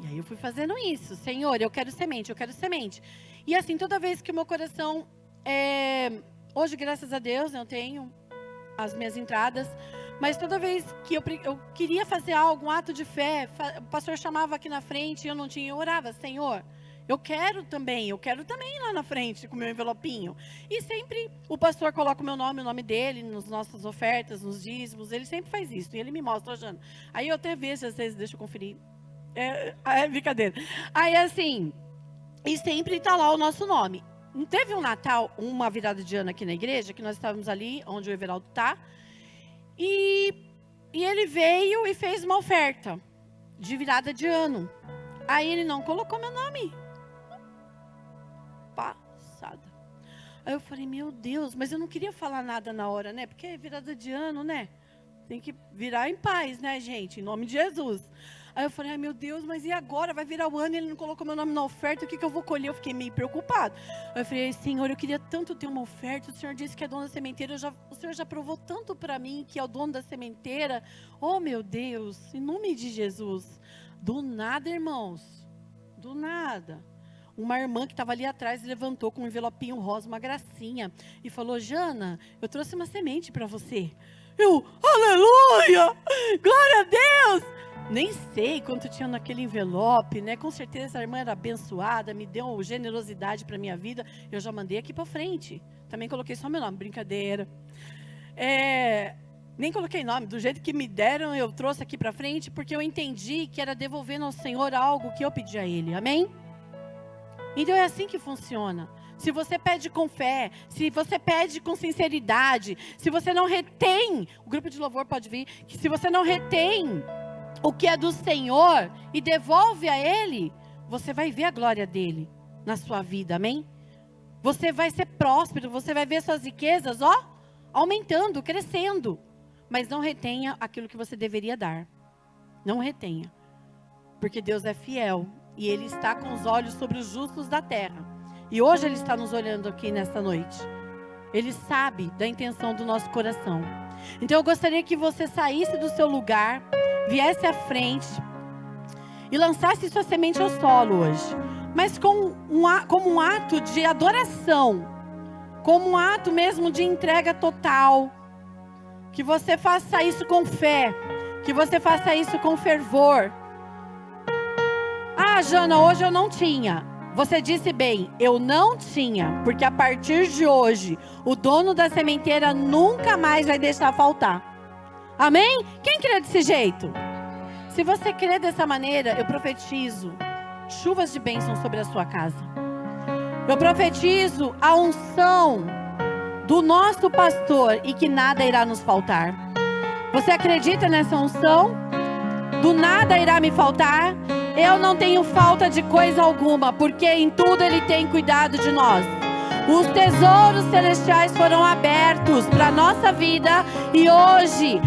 E aí eu fui fazendo isso. Senhor, eu quero semente, eu quero semente. E assim, toda vez que o meu coração... hoje, graças a Deus, eu tenho as minhas entradas. Mas toda vez que eu queria fazer algo, um ato de fé, o pastor chamava aqui na frente e eu não tinha, eu orava, Senhor, eu quero também lá na frente com o meu envelopinho. E sempre o pastor coloca o meu nome, o nome dele, nas nossas ofertas, nos dízimos, ele sempre faz isso. E ele me mostra, Jana. Aí eu até vejo, às vezes, deixa eu conferir. É brincadeira. Aí assim, e sempre está lá o nosso nome. Teve um Natal, uma virada de ano aqui na igreja, que nós estávamos ali, onde o Everaldo está. E ele veio e fez uma oferta de virada de ano. Aí ele não colocou meu nome. Passada. Aí eu falei, meu Deus, mas eu não queria falar nada na hora, né? Porque é virada de ano, né? Tem que virar em paz, né, gente? Em nome de Jesus. Aí eu falei, ai meu Deus, mas e agora? Vai virar o ano e ele não colocou meu nome na oferta, o que eu vou colher? Eu fiquei meio preocupado. Aí eu falei, Senhor, eu queria tanto ter uma oferta, o Senhor disse que é dono da sementeira, o Senhor já provou tanto para mim que é o dono da sementeira. Oh meu Deus, em nome de Jesus. Do nada, irmãos, do nada. Uma irmã que estava ali atrás levantou com um envelopinho rosa, uma gracinha, e falou, Jana, eu trouxe uma semente para você. Eu, aleluia, glória a Deus. Nem sei quanto tinha naquele envelope, né? Com certeza a irmã era abençoada, me deu generosidade para a minha vida. Eu já mandei aqui para frente. Também coloquei só meu nome, brincadeira. Nem coloquei nome, do jeito que me deram, eu trouxe aqui para frente, porque eu entendi que era devolvendo ao Senhor algo que eu pedi a Ele, amém? Então é assim que funciona. Se você pede com fé, se você pede com sinceridade, se você não retém, o grupo de louvor pode vir, que se você não retém o que é do Senhor e devolve a Ele, você vai ver a glória dEle na sua vida, amém? Você vai ser próspero, você vai ver suas riquezas, aumentando, crescendo. Mas não retenha aquilo que você deveria dar. Não retenha. Porque Deus é fiel e Ele está com os olhos sobre os justos da terra. E hoje Ele está nos olhando aqui nesta noite. Ele sabe da intenção do nosso coração. Então eu gostaria que você saísse do seu lugar, viesse à frente e lançasse sua semente ao solo hoje. Mas como um ato de adoração, como um ato mesmo de entrega total. Que você faça isso com fé, que você faça isso com fervor. Ah, Jana, hoje eu não tinha. Você disse bem, eu não tinha, porque a partir de hoje, o dono da sementeira nunca mais vai deixar faltar. Amém? Quem crê desse jeito? Se você crê dessa maneira, eu profetizo chuvas de bênção sobre a sua casa. Eu profetizo a unção do nosso pastor e que nada irá nos faltar. Você acredita nessa unção? Do nada irá me faltar? Eu não tenho falta de coisa alguma, porque em tudo Ele tem cuidado de nós. Os tesouros celestiais foram abertos para a nossa vida e hoje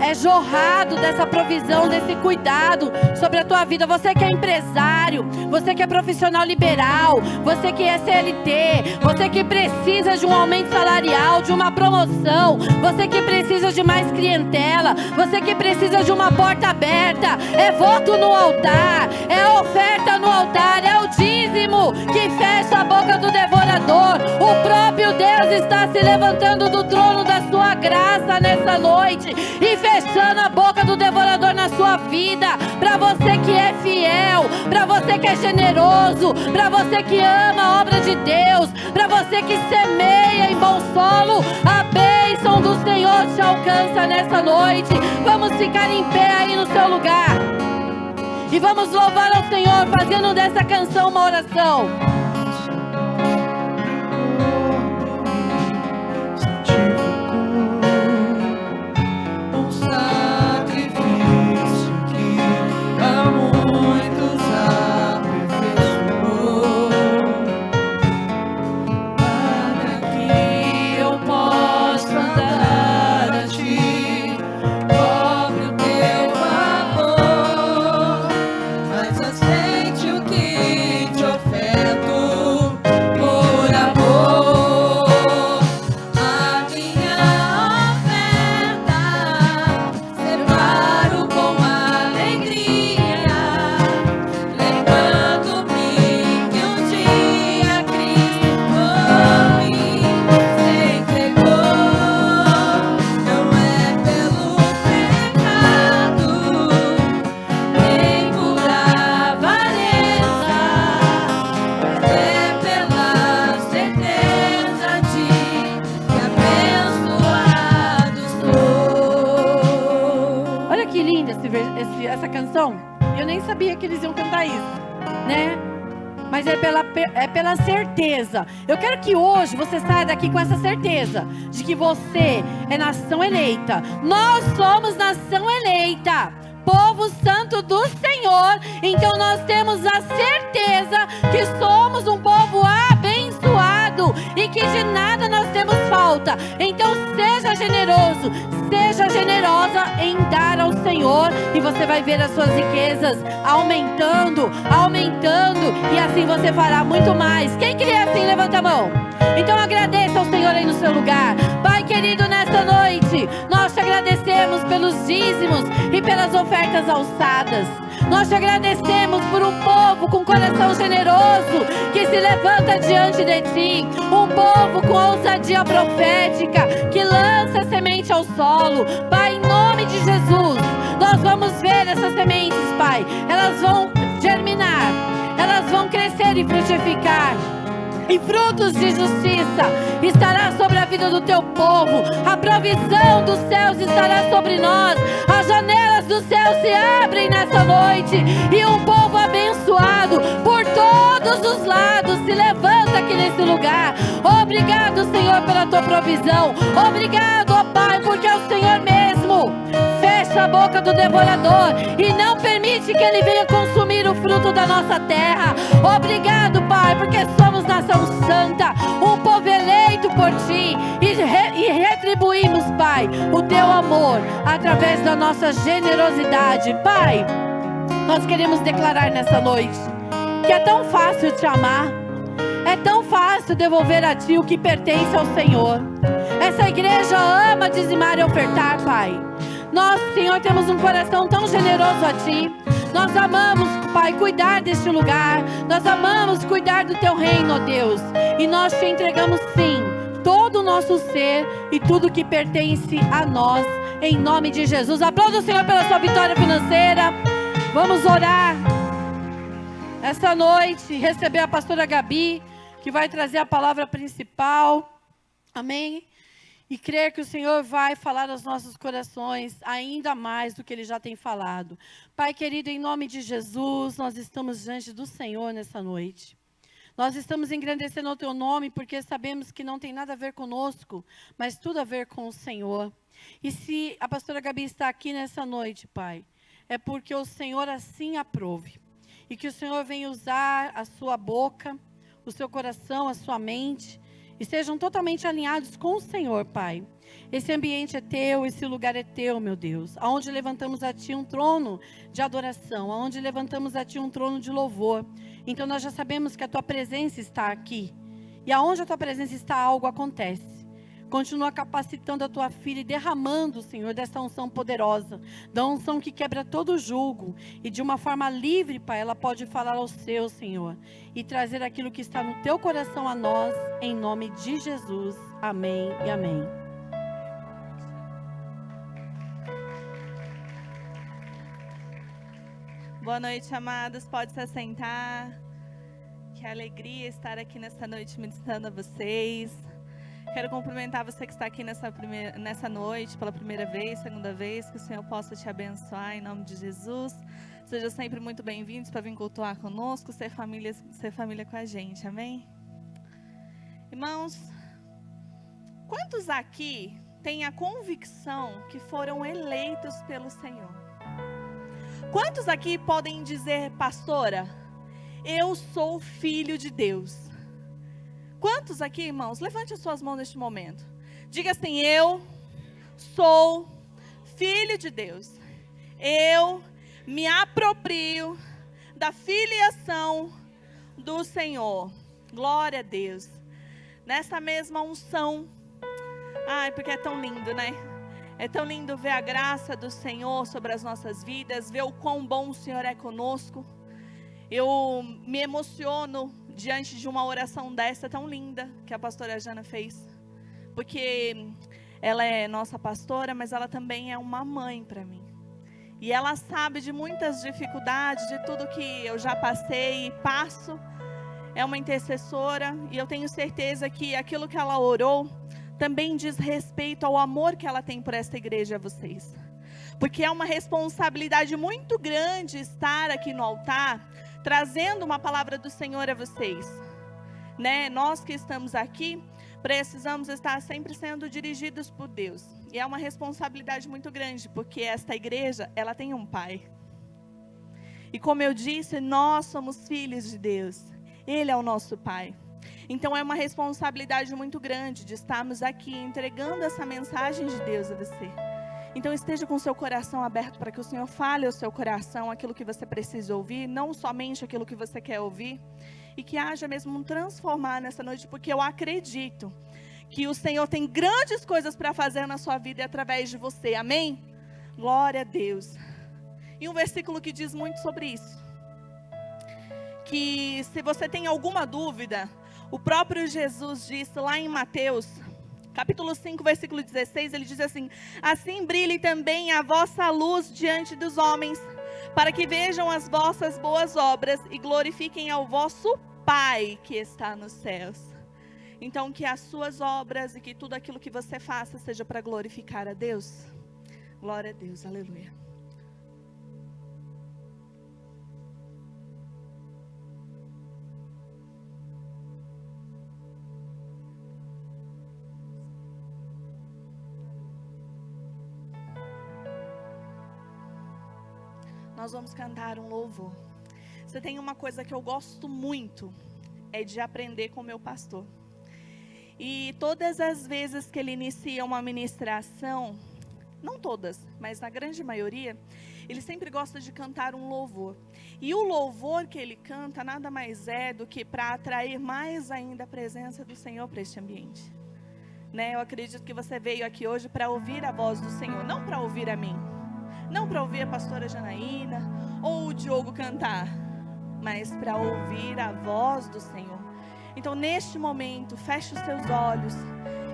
é jorrado dessa provisão, desse cuidado sobre a tua vida. Você que é empresário, você que é profissional liberal, você que é CLT, você que precisa de um aumento salarial, de uma promoção, você que precisa de mais clientela, você que precisa de uma porta aberta, é voto no altar, é oferta no altar, é o dízimo que fecha a boca do devorador. O próprio Deus está se levantando do trono da sua graça nessa noite e fechando a boca do devorador na sua vida. Para você que é fiel, para você que é generoso, para você que ama a obra de Deus, para você que semeia em bom solo, a bênção do Senhor te alcança nessa noite. Vamos ficar em pé aí no seu lugar e vamos louvar ao Senhor fazendo dessa canção uma oração. Aceite o que te oferto. sabia que eles iam cantar isso, né? Mas é pela certeza. Eu quero que hoje você saia daqui com essa certeza de que você é nação eleita. Nós somos nação eleita, povo santo do Senhor. Então nós temos a certeza que somos um povo abençoado e que de nada nós temos falta. Então seja generoso, seja generosa em dar ao Senhor, e você vai ver as suas riquezas aumentando, e assim você fará muito mais. Quem crê assim, levanta a mão. Então agradeça ao Senhor aí no seu lugar. Pai querido, nesta noite nós te agradecemos pelos dízimos e pelas ofertas alçadas. Nós te agradecemos por um povo com coração generoso que se levanta diante de ti, um povo com ousadia profética que lança semente ao solo. Pai, em nome de Jesus, nós vamos ver essas sementes, Pai, elas vão germinar, elas vão crescer e frutificar, e frutos de justiça estará sobre a vida do teu povo. A provisão dos céus estará sobre nós. As janelas do céu se abrem nessa noite, e um povo abençoado por todos os lados se levanta aqui nesse lugar. Obrigado, Senhor, pela tua provisão. Obrigado, ó Pai, porque é o Senhor mesmo fecha a boca do devorador e não permite que ele venha consumir o fruto da nossa terra. Obrigado, Pai, porque somos nação santa, um povo eleito por ti, e retribuímos, Pai, o teu amor através da nossa generosidade. Pai, nós queremos declarar nessa noite que é tão fácil te amar, é tão fácil devolver a ti o que pertence ao Senhor. Essa igreja ama dizimar e ofertar, Pai. Nós, Senhor, temos um coração tão generoso a ti. Nós amamos, Pai, cuidar deste lugar. Nós amamos cuidar do teu reino, ó Deus. E nós te entregamos, sim, todo o nosso ser e tudo que pertence a nós, em nome de Jesus. Aplauda o Senhor pela sua vitória financeira. Vamos orar essa noite, receber a pastora Gabi, que vai trazer a palavra principal. Amém? E crer que o Senhor vai falar aos nossos corações ainda mais do que Ele já tem falado. Pai querido, em nome de Jesus, nós estamos diante do Senhor nessa noite. Nós estamos engrandecendo o Teu nome porque sabemos que não tem nada a ver conosco, mas tudo a ver com o Senhor. E se a pastora Gabi está aqui nessa noite, Pai, é porque o Senhor assim aprove. E que o Senhor venha usar a sua boca, o seu coração, a sua mente, e sejam totalmente alinhados com o Senhor, Pai. Esse ambiente é teu, esse lugar é teu, meu Deus. Aonde levantamos a ti um trono de adoração, aonde levantamos a ti um trono de louvor. Então nós já sabemos que a tua presença está aqui. E aonde a tua presença está, algo acontece. Continua capacitando a tua filha e derramando, Senhor, dessa unção poderosa, da unção que quebra todo julgo, e de uma forma livre, Pai, ela pode falar ao seu, Senhor, e trazer aquilo que está no teu coração a nós, em nome de Jesus. Amém e amém. Boa noite, amados. Pode se assentar. Que alegria estar aqui nessa noite ministrando a vocês. Quero cumprimentar você que está aqui nessa noite, pela primeira vez, segunda vez, que o Senhor possa te abençoar em nome de Jesus. Sejam sempre muito bem-vindos para vir cultuar conosco, ser família com a gente, amém? Irmãos, quantos aqui têm a convicção que foram eleitos pelo Senhor? Quantos aqui podem dizer, pastora, eu sou filho de Deus? Quantos aqui, irmãos, levante as suas mãos neste momento. Diga assim, eu sou filho de Deus. Eu me aproprio da filiação do Senhor. Glória a Deus. Nessa mesma unção. Ai, porque é tão lindo, né? É tão lindo ver a graça do Senhor sobre as nossas vidas, ver o quão bom o Senhor é conosco. Eu me emociono diante de uma oração dessa tão linda que a pastora Jana fez. Porque ela é nossa pastora, mas ela também é uma mãe para mim. E ela sabe de muitas dificuldades, de tudo que eu já passei e passo. É uma intercessora e eu tenho certeza que aquilo que ela orou também diz respeito ao amor que ela tem por esta igreja a vocês. porque é uma responsabilidade muito grande estar aqui no altar, trazendo uma palavra do Senhor a vocês, né? Nós que estamos aqui, precisamos estar sempre sendo dirigidos por Deus, e é uma responsabilidade muito grande, porque esta igreja, ela tem um pai, e como eu disse, nós somos filhos de Deus, Ele é o nosso pai. Então é uma responsabilidade muito grande de estarmos aqui entregando essa mensagem de Deus a você. Então esteja com o seu coração aberto para que o Senhor fale ao seu coração aquilo que você precisa ouvir, não somente aquilo que você quer ouvir, e que haja mesmo um transformar nessa noite, porque eu acredito que o Senhor tem grandes coisas para fazer na sua vida e através de você, amém? Glória a Deus. E um versículo que diz muito sobre isso, que se você tem alguma dúvida, o próprio Jesus disse lá em Mateus, capítulo 5, versículo 16, ele diz assim: assim brilhe também a vossa luz diante dos homens, para que vejam as vossas boas obras e glorifiquem ao vosso Pai que está nos céus. Então que as suas obras e que tudo aquilo que você faça seja para glorificar a Deus. Glória a Deus, aleluia. Nós vamos cantar um louvor. Você tem uma coisa que eu gosto muito, é de aprender com o meu pastor. E todas as vezes que ele inicia uma ministração, não todas, mas na grande maioria, ele sempre gosta de cantar um louvor. E o louvor que ele canta nada mais é do que para atrair mais ainda a presença do Senhor para este ambiente. Né? Eu acredito que você veio aqui hoje para ouvir a voz do Senhor, não para ouvir a mim. Não para ouvir a pastora Janaína ou o Diogo cantar, mas para ouvir a voz do Senhor. Então, neste momento, feche os seus olhos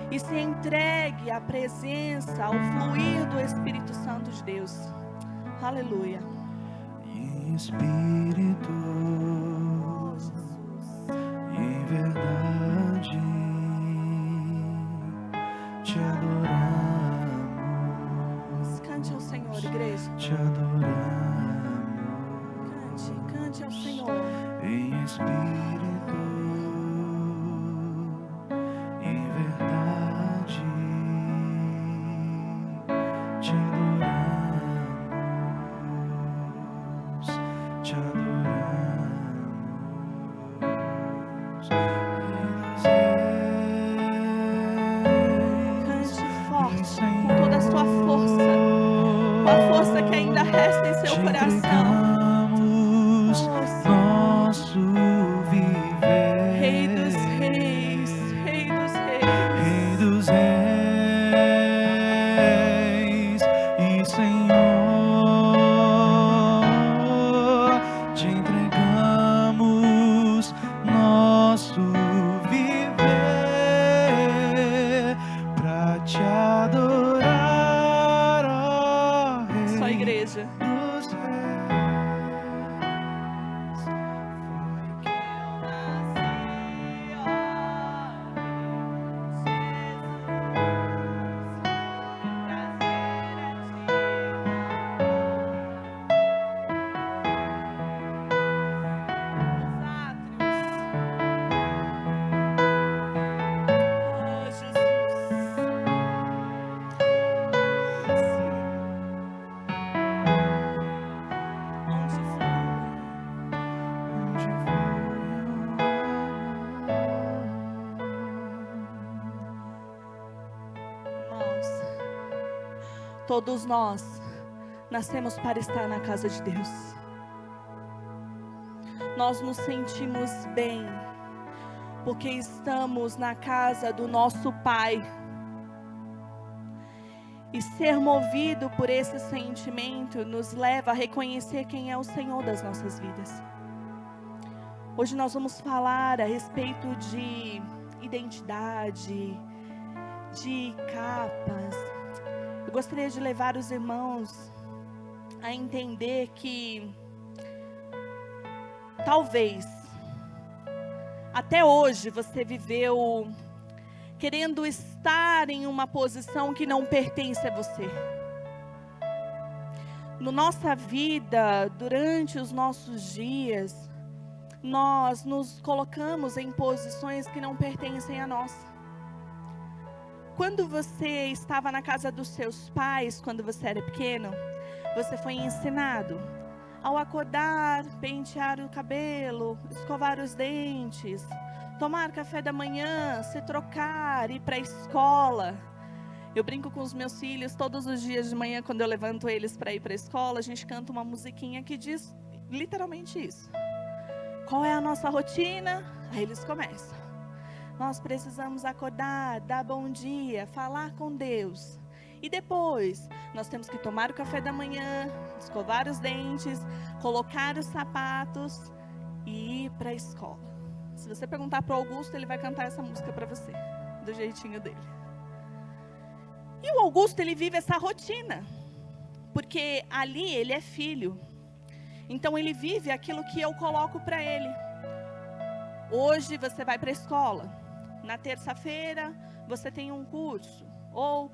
e se entregue à presença, ao fluir do Espírito Santo de Deus. Aleluia. Espírito, em verdade, te adoramos. Cante ao Senhor, igreja. Te adoramos. Cante ao Senhor. Em espírito, em verdade, te adoramos. Te adoramos. Cante forte, com toda a sua força. Com a força que ainda resta em seu coração. Nosso viver. Rei dos reis, Rei dos reis, Rei dos reis e Senhor, te entregamos nosso viver pra te adorar, ó Rei. só igreja. Dos reis. Todos nós nascemos para estar na casa de Deus. Nós nos sentimos bem, porque estamos na casa do nosso Pai. E ser movido por esse sentimento nos leva a reconhecer quem é o Senhor das nossas vidas. Hoje nós vamos falar a respeito de identidade, de capas. Eu gostaria de levar os irmãos a entender que talvez até hoje você viveu querendo estar em uma posição que não pertence a você. na nossa vida, durante os nossos dias, nós nos colocamos em posições que não pertencem a nós. Quando você estava na casa dos seus pais, quando você era pequeno, você foi ensinado ao acordar, pentear o cabelo, escovar os dentes, tomar café da manhã, se trocar, ir para a escola. Eu brinco com os meus filhos todos os dias de manhã, quando eu levanto eles para ir para a escola, a gente canta uma musiquinha que diz literalmente isso. Qual é a nossa rotina? Aí eles começam. Nós precisamos acordar, dar bom dia, falar com Deus. E depois, nós temos que tomar o café da manhã, escovar os dentes, colocar os sapatos e ir para a escola. Se você perguntar para o Augusto, ele vai cantar essa música para você, do jeitinho dele. E o Augusto, ele vive essa rotina, porque ali ele é filho. Então ele vive aquilo que eu coloco para ele. Hoje você vai para a escola. Na terça-feira você tem um curso. Ou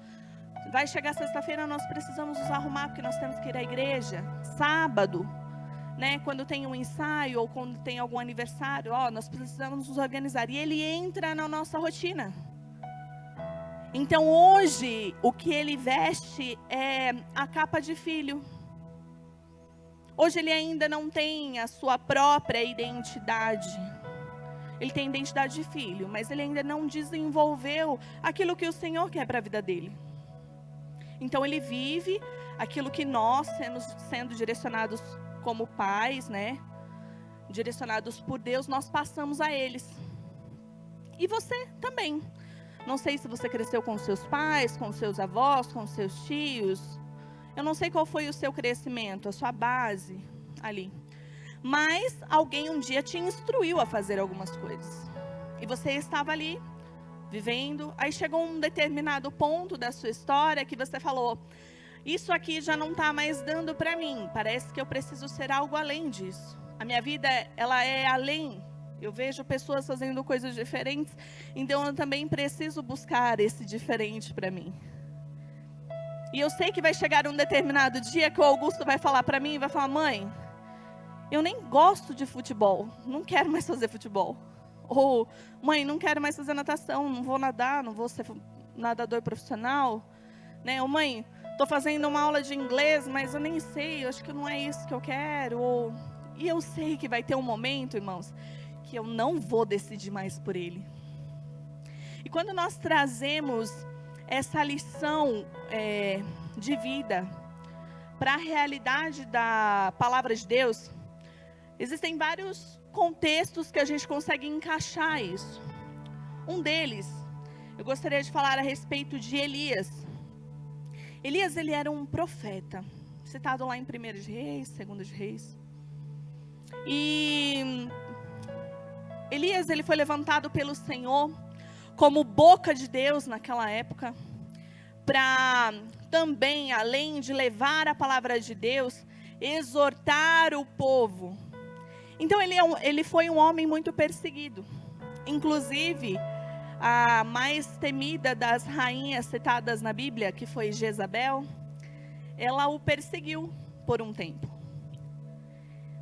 vai chegar sexta-feira, nós precisamos nos arrumar porque nós temos que ir à igreja. Sábado, né, quando tem um ensaio ou quando tem algum aniversário, nós precisamos nos organizar. E ele entra na nossa rotina. Então hoje o que ele veste é a capa de filho. Hoje ele ainda não tem a sua própria identidade. Ele tem identidade de filho, mas ele ainda não desenvolveu aquilo que o Senhor quer para a vida dele. Então ele vive aquilo que nós, sendo direcionados como pais, né, direcionados por Deus, nós passamos a eles. E você também. Não sei se você cresceu com seus pais, com seus avós, com seus tios. Eu não sei qual foi o seu crescimento, a sua base ali. Mas alguém um dia te instruiu a fazer algumas coisas. E você estava ali, vivendo. Aí chegou um determinado ponto da sua história que você falou: isso aqui já não está mais dando para mim. Parece que eu preciso ser algo além disso. A minha vida, ela é além. Eu vejo pessoas fazendo coisas diferentes. Então eu também preciso buscar esse diferente para mim. E eu sei que vai chegar um determinado dia que o Augusto vai falar para mim, vai falar: mãe, eu nem gosto de futebol, não quero mais fazer futebol. Ou, mãe, não quero mais fazer natação, não vou nadar, não vou ser nadador profissional. Né? Ou, mãe, estou fazendo uma aula de inglês, mas eu nem sei, eu acho que não é isso que eu quero. Ou, e eu sei que vai ter um momento, irmãos, que eu não vou decidir mais por ele. E quando nós trazemos essa lição de vida para a realidade da palavra de Deus, existem vários contextos que a gente consegue encaixar isso. Um deles, eu gostaria de falar a respeito de Elias. Elias, ele era um profeta, citado lá em 1 de Reis, 2 de Reis. E Elias, ele foi levantado pelo Senhor como boca de Deus naquela época, para também, além de levar a palavra de Deus, exortar o povo. Então ele foi um homem muito perseguido. Inclusive, a mais temida das rainhas citadas na Bíblia, que foi Jezabel, ela o perseguiu por um tempo.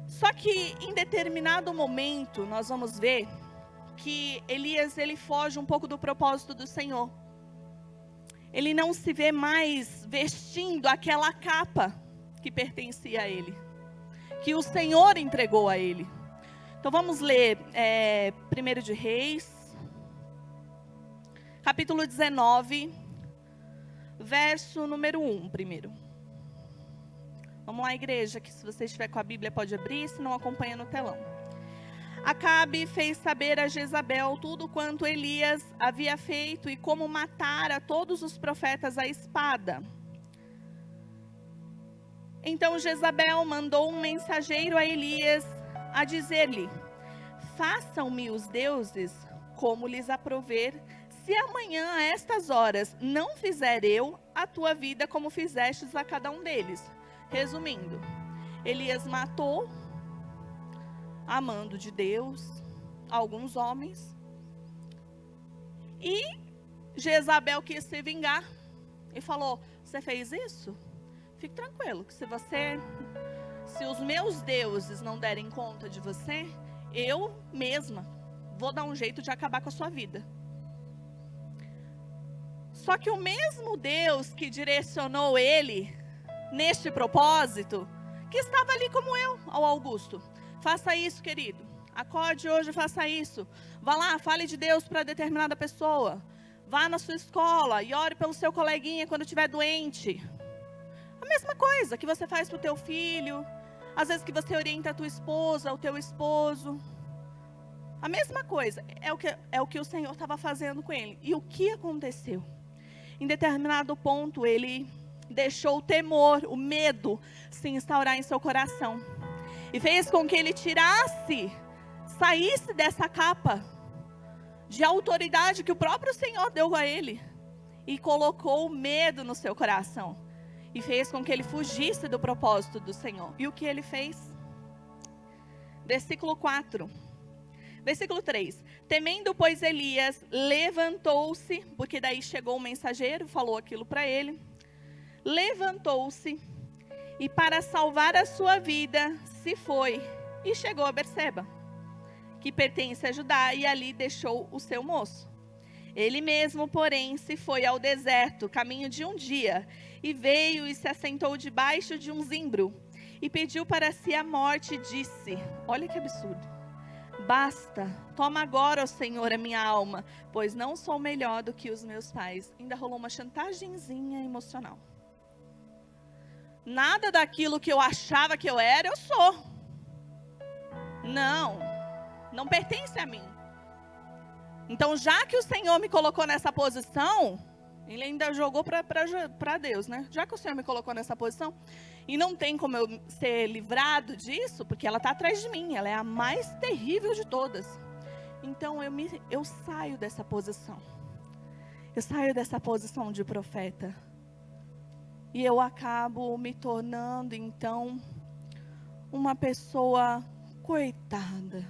Só que em determinado momento nós vamos ver que Elias, ele foge um pouco do propósito do Senhor. Ele não se vê mais vestindo aquela capa que pertencia a ele, que o Senhor entregou a ele. Então vamos ler 1 de Reis, capítulo 19, verso número 1 primeiro. Vamos lá, igreja, que se você estiver com a Bíblia pode abrir, se não acompanha no telão. Acabe fez saber a Jezabel tudo quanto Elias havia feito e como matara todos os profetas à espada. Então Jezabel mandou um mensageiro a Elias a dizer-lhe: façam-me os deuses como lhes aprover, se amanhã a estas horas não fizer eu a tua vida como fizestes a cada um deles. Resumindo, Elias matou, amando de Deus, alguns homens. E Jezabel quis se vingar e falou: você fez isso? fique tranquilo, que se os meus deuses não derem conta de você, eu mesma vou dar um jeito de acabar com a sua vida. Só que o mesmo Deus que direcionou ele neste propósito, que estava ali como eu, ao Augusto. Faça isso, querido. Acorde hoje e faça isso. Vá lá, fale de Deus para determinada pessoa. Vá na sua escola e ore pelo seu coleguinha quando estiver doente. A mesma coisa que você faz para o teu filho. Às vezes que você orienta a tua esposa, o teu esposo. A mesma coisa. É o que o Senhor estava fazendo com ele. E o que aconteceu? Em determinado ponto, ele deixou o temor, o medo, se instaurar em seu coração. E fez com que ele saísse dessa capa de autoridade que o próprio Senhor deu a ele. E colocou o medo no seu coração. E fez com que ele fugisse do propósito do Senhor. E o que ele fez? Versículo 4. Versículo 3. Temendo, pois, Elias levantou-se, porque daí chegou o mensageiro, falou aquilo para ele. Levantou-se e para salvar a sua vida se foi e chegou a Berseba, que pertence a Judá, e ali deixou o seu moço. Ele mesmo, porém, se foi ao deserto, caminho de um dia, e veio e se assentou debaixo de um zimbro, e pediu para si a morte, e disse, olha que absurdo, basta, toma agora, ó Senhor, a minha alma, pois não sou melhor do que os meus pais. Ainda rolou uma chantagemzinha emocional. Nada daquilo que eu achava que eu era, eu sou. Não pertence a mim. Então, já que o Senhor me colocou nessa posição, ele ainda jogou para Deus, né? Já que o Senhor me colocou nessa posição, e não tem como eu ser livrado disso, porque ela está atrás de mim, ela é a mais terrível de todas. Então, eu saio dessa posição. Eu saio dessa posição de profeta. E eu acabo me tornando, então, uma pessoa coitada.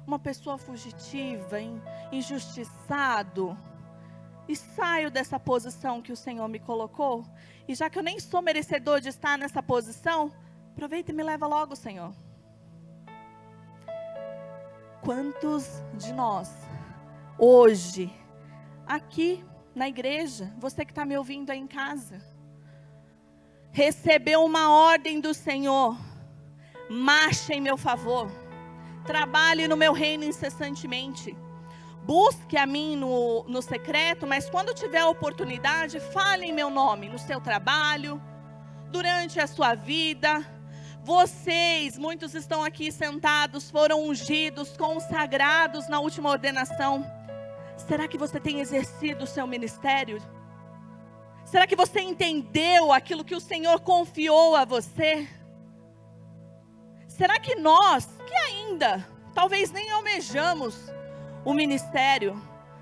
Uma pessoa fugitiva, injustiçado. E saio dessa posição que o Senhor me colocou. E já que eu nem sou merecedor de estar nessa posição, aproveita e me leva logo, Senhor. Quantos de nós, hoje, aqui na igreja, você que está me ouvindo aí em casa, recebeu uma ordem do Senhor, marche em meu favor, trabalhe no meu reino incessantemente, busque a mim no secreto, mas quando tiver a oportunidade, fale em meu nome, no seu trabalho, durante a sua vida. Vocês, muitos estão aqui sentados, foram ungidos, consagrados na última ordenação. Será que você tem exercido o seu ministério? Será que você entendeu aquilo que o Senhor confiou a você? Será que nós, que ainda, talvez nem almejamos o ministério,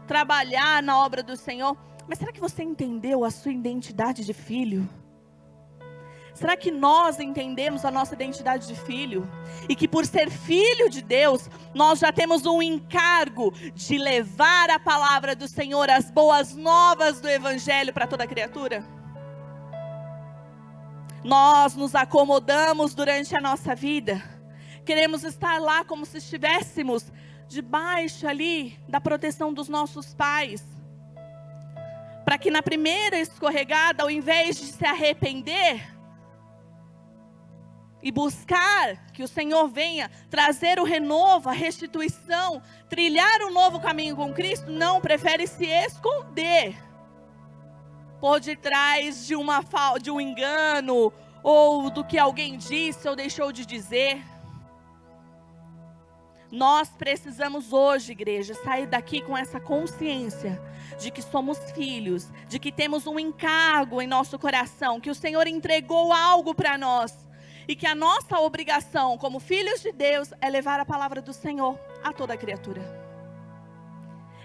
trabalhar na obra do Senhor, mas será que você entendeu a sua identidade de filho? Será que nós entendemos a nossa identidade de filho? E que por ser filho de Deus, nós já temos um encargo de levar a palavra do Senhor, as boas novas do Evangelho para toda criatura? Nós nos acomodamos durante a nossa vida. Queremos estar lá como se estivéssemos debaixo ali da proteção dos nossos pais. Para que na primeira escorregada, ao invés de se arrepender e buscar que o Senhor venha trazer o renovo, a restituição, trilhar um novo caminho com Cristo, não, prefere se esconder por detrás de um engano, ou do que alguém disse ou deixou de dizer. Nós precisamos hoje, igreja, sair daqui com essa consciência de que somos filhos, de que temos um encargo em nosso coração, que o Senhor entregou algo para nós, e que a nossa obrigação como filhos de Deus é levar a palavra do Senhor a toda criatura.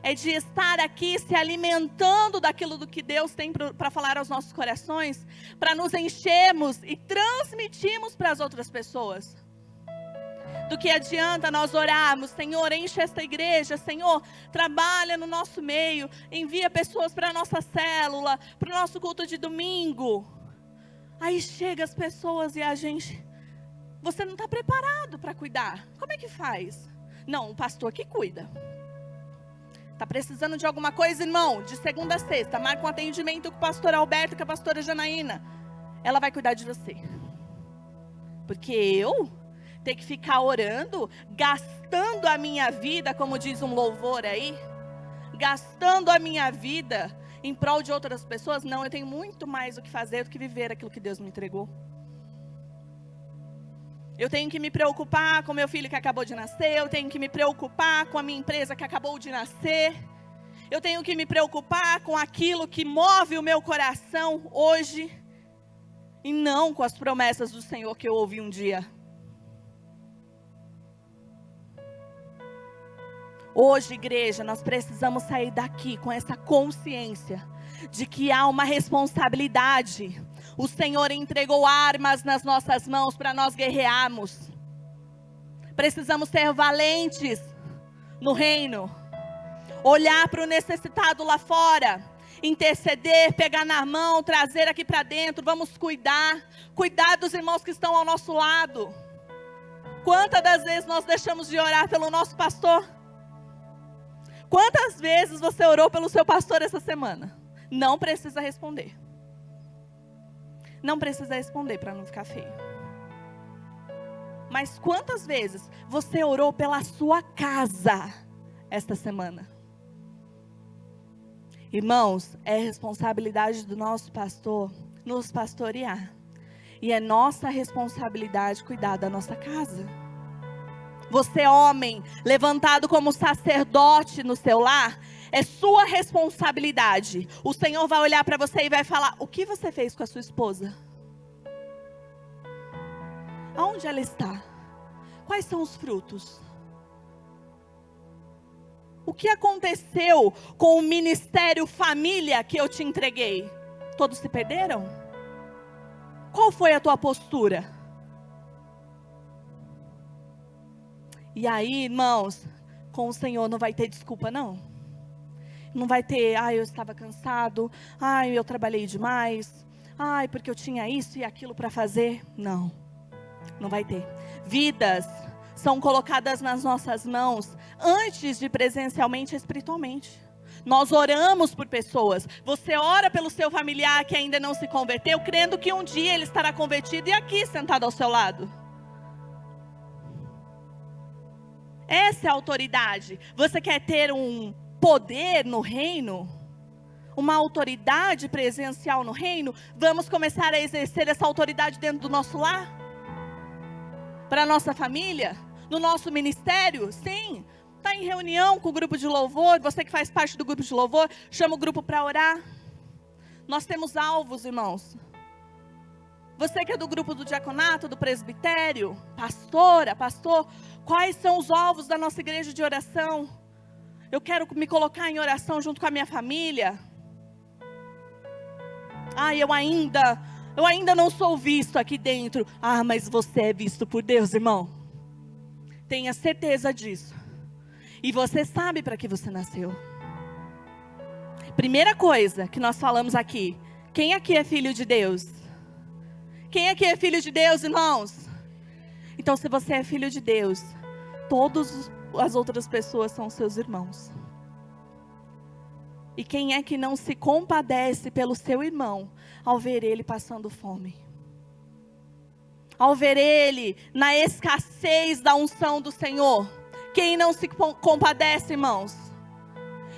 É de estar aqui se alimentando daquilo do que Deus tem para falar aos nossos corações, para nos enchermos e transmitirmos para as outras pessoas. Do que adianta nós orarmos, Senhor, enche esta igreja, Senhor, trabalha no nosso meio, envia pessoas para a nossa célula, para o nosso culto de domingo. Aí chega as pessoas e a gente... Você não está preparado para cuidar. Como é que faz? Não, o pastor que cuida. Está precisando de alguma coisa, irmão? De segunda a sexta, marca um atendimento com o pastor Alberto, com a pastora Janaína. Ela vai cuidar de você. Porque eu ter que ficar orando, gastando a minha vida, como diz um louvor aí, gastando a minha vida em prol de outras pessoas, não, eu tenho muito mais o que fazer do que viver aquilo que Deus me entregou. Eu tenho que me preocupar com meu filho que acabou de nascer, eu tenho que me preocupar com a minha empresa que acabou de nascer, eu tenho que me preocupar com aquilo que move o meu coração hoje, e não com as promessas do Senhor que eu ouvi um dia. Hoje, igreja, nós precisamos sair daqui com essa consciência de que há uma responsabilidade. O Senhor entregou armas nas nossas mãos para nós guerrearmos. Precisamos ser valentes no reino. Olhar para o necessitado lá fora. Interceder, pegar na mão, trazer aqui para dentro. Vamos cuidar. Cuidar dos irmãos que estão ao nosso lado. Quantas das vezes nós deixamos de orar pelo nosso pastor? Quantas vezes você orou pelo seu pastor essa semana? Não precisa responder. Não precisa responder para não ficar feio. Mas quantas vezes você orou pela sua casa esta semana? Irmãos, é responsabilidade do nosso pastor nos pastorear. E é nossa responsabilidade cuidar da nossa casa. Você, homem, levantado como sacerdote no seu lar, é sua responsabilidade. O Senhor vai olhar para você e vai falar: o que você fez com a sua esposa? Aonde ela está? Quais são os frutos? O que aconteceu com o ministério família que eu te entreguei? Todos se perderam? Qual foi a tua postura? E aí, irmãos, com o Senhor não vai ter desculpa, não. Não vai ter, eu estava cansado, eu trabalhei demais, porque eu tinha isso e aquilo para fazer. Não, não vai ter. Vidas são colocadas nas nossas mãos antes de presencialmente e espiritualmente. Nós oramos por pessoas. Você ora pelo seu familiar que ainda não se converteu, crendo que um dia ele estará convertido e aqui sentado ao seu lado. Essa é a autoridade. Você quer ter um poder no reino? Uma autoridade presencial no reino? Vamos começar a exercer essa autoridade dentro do nosso lar? Para a nossa família? No nosso ministério? Sim. Está em reunião com o grupo de louvor? Você que faz parte do grupo de louvor, chama o grupo para orar. Nós temos alvos, irmãos. Você que é do grupo do diaconato, do presbitério, pastora, pastor, quais são os alvos da nossa igreja de oração? Eu quero me colocar em oração junto com a minha família. Eu ainda não sou visto aqui dentro. Mas você é visto por Deus, irmão. Tenha certeza disso. E você sabe para que você nasceu. Primeira coisa que nós falamos aqui. Quem aqui é filho de Deus? Quem aqui é filho de Deus, irmãos? Então, se você é filho de Deus, todas as outras pessoas são seus irmãos. E quem é que não se compadece pelo seu irmão ao ver ele passando fome? Ao ver ele na escassez da unção do Senhor? Quem não se compadece, irmãos?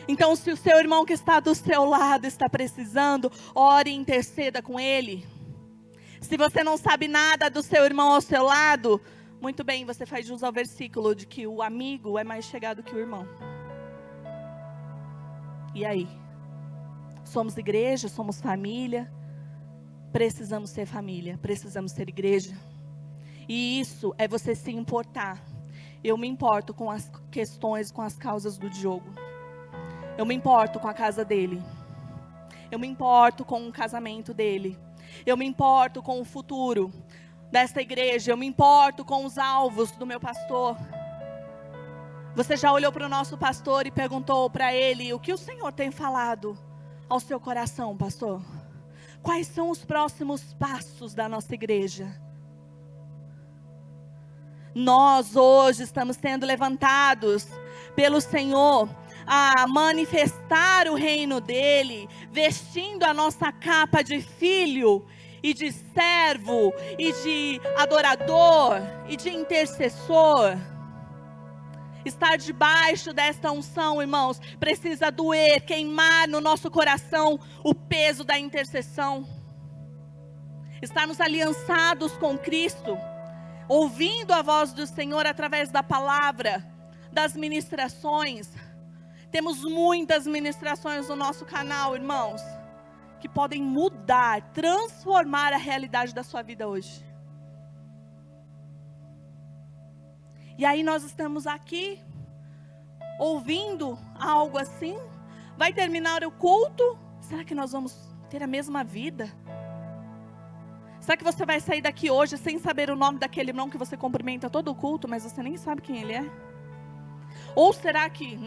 Então, se o seu irmão que está do seu lado está precisando, ore e interceda com ele. Se você não sabe nada do seu irmão ao seu lado, muito bem, você faz jus ao versículo de que o amigo é mais chegado que o irmão. E aí? Somos igreja, somos família, precisamos ser família, precisamos ser igreja. E isso é você se importar. Eu me importo com as questões, com as causas do Diogo. Eu me importo com a casa dele. Eu me importo com o casamento dele. Eu me importo com o futuro desta igreja. Eu me importo com os alvos do meu pastor. Você já olhou para o nosso pastor e perguntou para ele: o que o Senhor tem falado ao seu coração, pastor? Quais são os próximos passos da nossa igreja? Nós hoje estamos sendo levantados pelo Senhor a manifestar o reino dele, vestindo a nossa capa de filho e de servo e de adorador e de intercessor. Estar debaixo desta unção, irmãos, precisa doer, queimar no nosso coração o peso da intercessão. Estarmos aliançados com Cristo, ouvindo a voz do Senhor através da palavra, das ministrações. Temos muitas ministrações no nosso canal, irmãos, que podem mudar, transformar a realidade da sua vida hoje. E aí nós estamos aqui, ouvindo algo assim. Vai terminar o culto. Será que nós vamos ter a mesma vida? Será que você vai sair daqui hoje sem saber o nome daquele irmão que você cumprimenta todo o culto, mas você nem sabe quem ele é? Ou será que,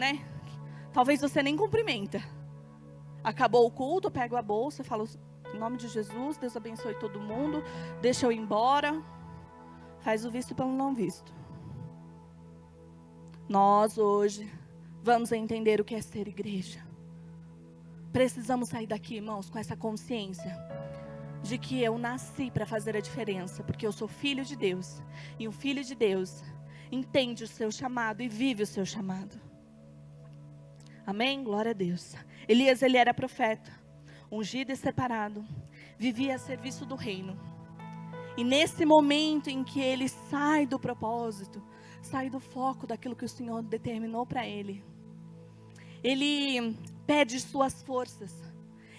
talvez você nem cumprimenta. Acabou o culto, pega a bolsa, fala em nome de Jesus, Deus abençoe todo mundo, deixa eu ir embora. Faz o visto pelo não visto. Nós hoje vamos entender o que é ser igreja. Precisamos sair daqui, irmãos, com essa consciência de que eu nasci para fazer a diferença, porque eu sou filho de Deus, e um filho de Deus entende o seu chamado e vive o seu chamado. Amém? Glória a Deus. Elias, ele era profeta, ungido e separado, vivia a serviço do reino. E nesse momento em que ele sai do propósito, sai do foco daquilo que o Senhor determinou para ele, ele perde suas forças,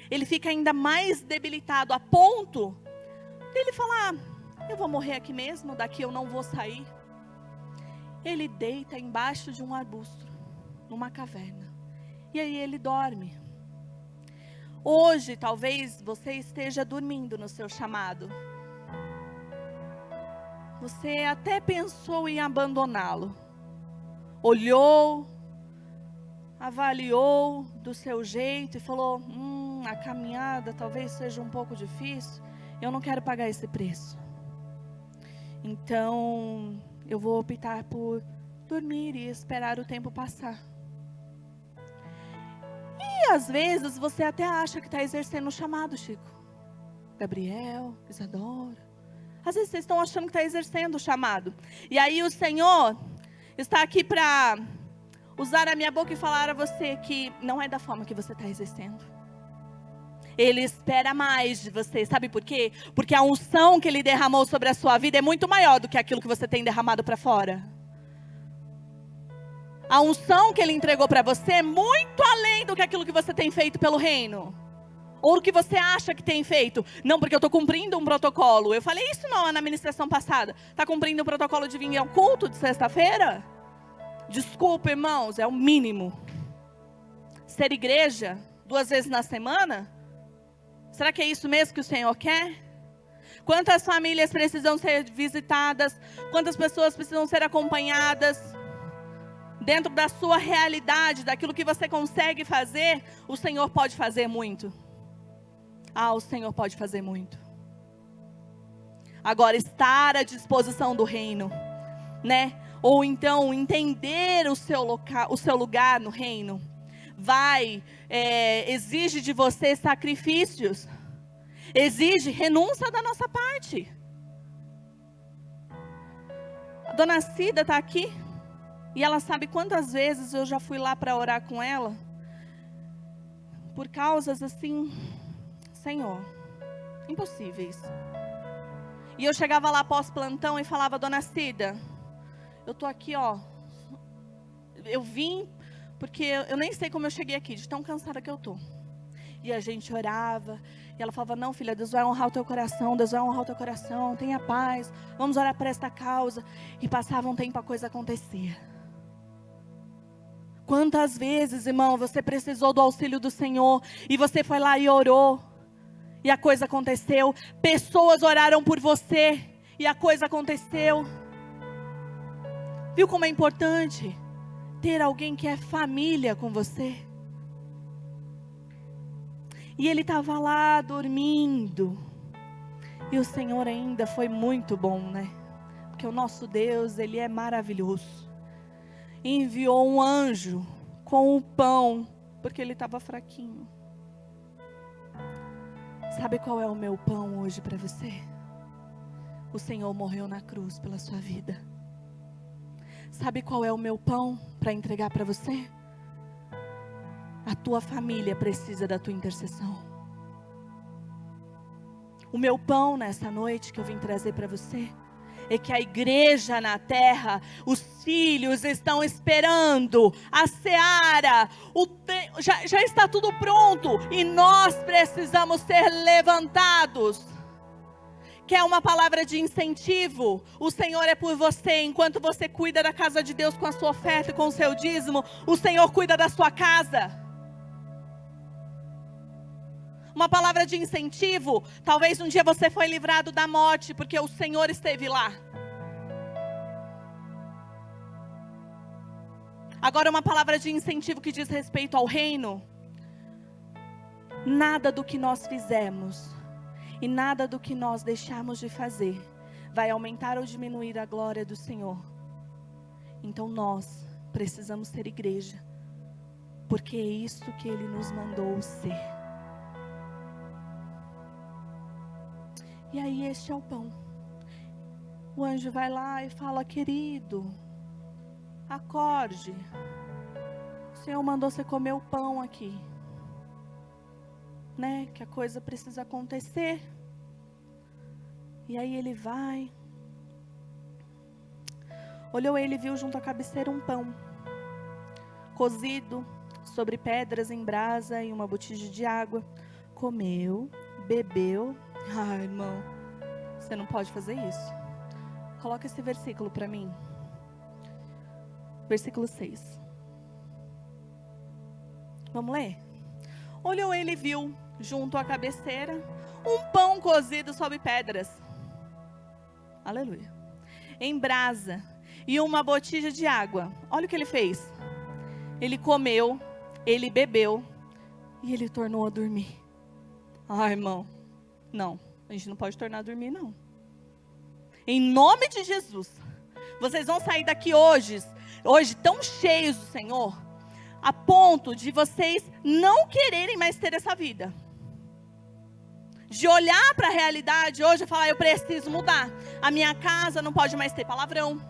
ele fica ainda mais debilitado, a ponto dele falar, eu vou morrer aqui mesmo, daqui eu não vou sair. Ele deita embaixo de um arbusto, numa caverna, e aí ele dorme. Hoje talvez você esteja dormindo no seu chamado. Você até pensou em abandoná-lo. Olhou, avaliou do seu jeito e falou, a caminhada talvez seja um pouco difícil. Eu não quero pagar esse preço. Então, eu vou optar por dormir e esperar o tempo passar. E às vezes você até acha que está exercendo o chamado, Chico. Gabriel, Isadora. Às vezes vocês estão achando que está exercendo o chamado. E aí o Senhor está aqui para usar a minha boca e falar a você que não é da forma que você está exercendo. Ele espera mais de você. Sabe por quê? Porque a unção que Ele derramou sobre a sua vida é muito maior do que aquilo que você tem derramado para fora. A unção que Ele entregou para você é muito além do que aquilo que você tem feito pelo reino. Ou o que você acha que tem feito. Não, porque eu estou cumprindo um protocolo. Eu falei isso na ministração passada. Está cumprindo o protocolo de vir ao culto de sexta-feira? Desculpa, irmãos, é o mínimo. Ser igreja 2 vezes na semana? Será que é isso mesmo que o Senhor quer? Quantas famílias precisam ser visitadas? Quantas pessoas precisam ser acompanhadas? Dentro da sua realidade, daquilo que você consegue fazer, o Senhor pode fazer muito. O Senhor pode fazer muito. Agora, estar à disposição do reino, ou então entender o seu lugar no reino, exige de você sacrifícios, exige renúncia da nossa parte. A dona Cida está aqui, e ela sabe quantas vezes eu já fui lá para orar com ela, por causas assim, Senhor, impossíveis. E eu chegava lá pós-plantão e falava, dona Cida, eu tô aqui, eu vim, porque eu nem sei como eu cheguei aqui, de tão cansada que eu tô. E a gente orava, e ela falava, não filha, Deus vai honrar o teu coração, Deus vai honrar o teu coração, tenha paz, vamos orar por esta causa. E passava um tempo, a coisa acontecia. Quantas vezes, irmão, você precisou do auxílio do Senhor, e você foi lá e orou, e a coisa aconteceu. Pessoas oraram por você, e a coisa aconteceu. Viu como é importante ter alguém que é família com você? E ele estava lá dormindo. E o Senhor ainda foi muito bom, né? Porque o nosso Deus, Ele é maravilhoso. E enviou um anjo com o pão, porque ele estava fraquinho. Sabe qual é o meu pão hoje para você? O Senhor morreu na cruz pela sua vida. Sabe qual é o meu pão para entregar para você? A tua família precisa da tua intercessão. O meu pão nessa noite que eu vim trazer para você é que a igreja na terra, os filhos estão esperando, a seara, já está tudo pronto e nós precisamos ser levantados. Quer uma palavra de incentivo? O Senhor é por você. Enquanto você cuida da casa de Deus com a sua oferta e com o seu dízimo, o Senhor cuida da sua casa. Uma palavra de incentivo, talvez um dia você foi livrado da morte, porque o Senhor esteve lá. Agora uma palavra de incentivo que diz respeito ao reino. Nada do que nós fizemos, e nada do que nós deixarmos de fazer, vai aumentar ou diminuir a glória do Senhor. Então nós precisamos ser igreja, porque é isso que Ele nos mandou ser. E aí este é o pão. O anjo vai lá e fala: querido, acorde. O Senhor mandou você comer o pão aqui. Né? Que a coisa precisa acontecer. E aí ele vai. Olhou ele e viu junto à cabeceira um pão cozido sobre pedras em brasa e uma botija de água. Comeu, bebeu. Ai, irmão, você não pode fazer isso. Coloca esse versículo para mim. Versículo 6. Vamos ler? Olhou ele e viu, junto à cabeceira, um pão cozido sobre pedras. Aleluia. Em brasa e uma botija de água. Olha o que ele fez. Ele comeu, ele bebeu e ele tornou a dormir. Ai, irmão. Não, a gente não pode tornar a dormir, não. Em nome de Jesus, vocês vão sair daqui hoje tão cheios do Senhor, a ponto de vocês não quererem mais ter essa vida. De olhar para a realidade hoje e falar: eu preciso mudar. A minha casa não pode mais ter palavrão.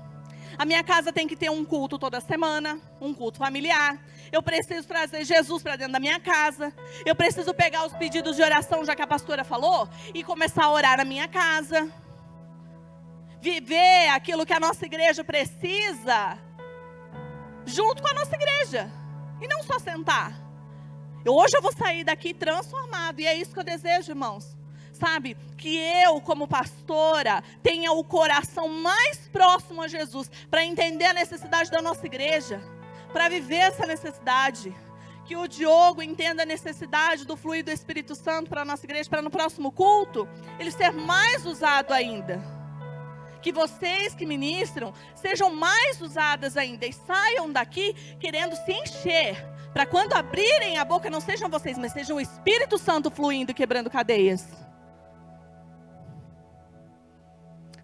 A minha casa tem que ter um culto toda semana, um culto familiar. Eu preciso trazer Jesus para dentro da minha casa. Eu preciso pegar os pedidos de oração, já que a pastora falou, e começar a orar na minha casa. Viver aquilo que a nossa igreja precisa, junto com a nossa igreja. E não só sentar. Hoje eu vou sair daqui transformado, e é isso que eu desejo, irmãos. Sabe, que eu como pastora tenha o coração mais próximo a Jesus, para entender a necessidade da nossa igreja, para viver essa necessidade. Que o Diogo entenda a necessidade do fluir do Espírito Santo para a nossa igreja, para no próximo culto, ele ser mais usado ainda. Que vocês que ministram sejam mais usadas ainda, e saiam daqui querendo se encher, para quando abrirem a boca não sejam vocês, mas seja o Espírito Santo fluindo e quebrando cadeias.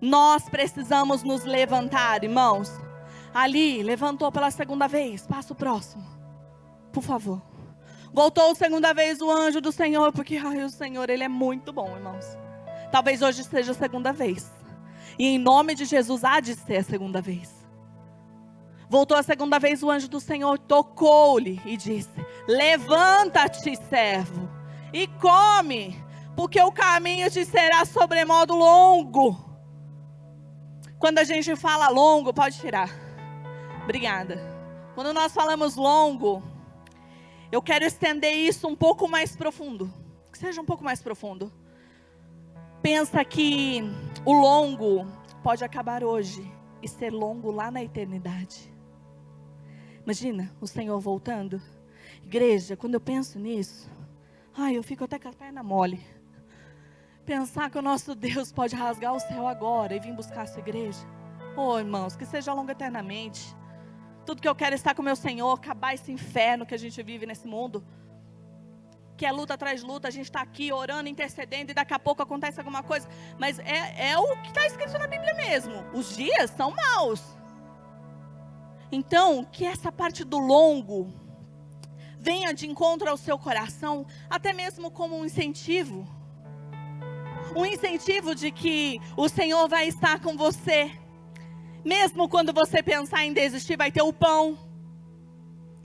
Nós precisamos nos levantar, irmãos. Ali, levantou pela segunda vez. Passa o próximo, por favor. Voltou a segunda vez o anjo do Senhor, porque o Senhor, Ele é muito bom, irmãos. Talvez hoje seja a segunda vez. E em nome de Jesus há de ser a segunda vez. Voltou a segunda vez o anjo do Senhor, tocou-lhe e disse: levanta-te, servo, e come, porque o caminho te será sobremodo longo. Quando a gente fala longo, pode tirar. Obrigada. Quando nós falamos longo, eu quero estender isso um pouco mais profundo. Que seja um pouco mais profundo. Pensa que o longo pode acabar hoje e ser longo lá na eternidade. Imagina o Senhor voltando. Igreja, quando eu penso nisso, eu fico até com a perna mole. Pensar que o nosso Deus pode rasgar o céu agora e vir buscar a sua igreja. Irmãos, que seja longo eternamente. Tudo que eu quero é estar com o meu Senhor, acabar esse inferno que a gente vive nesse mundo. que é luta atrás de luta, a gente está aqui orando, intercedendo, e daqui a pouco acontece alguma coisa. Mas é o que está escrito na Bíblia mesmo. Os dias são maus. Então, que essa parte do longo venha de encontro ao seu coração, até mesmo como um incentivo. Um incentivo de que o Senhor vai estar com você. Mesmo quando você pensar em desistir, vai ter o pão.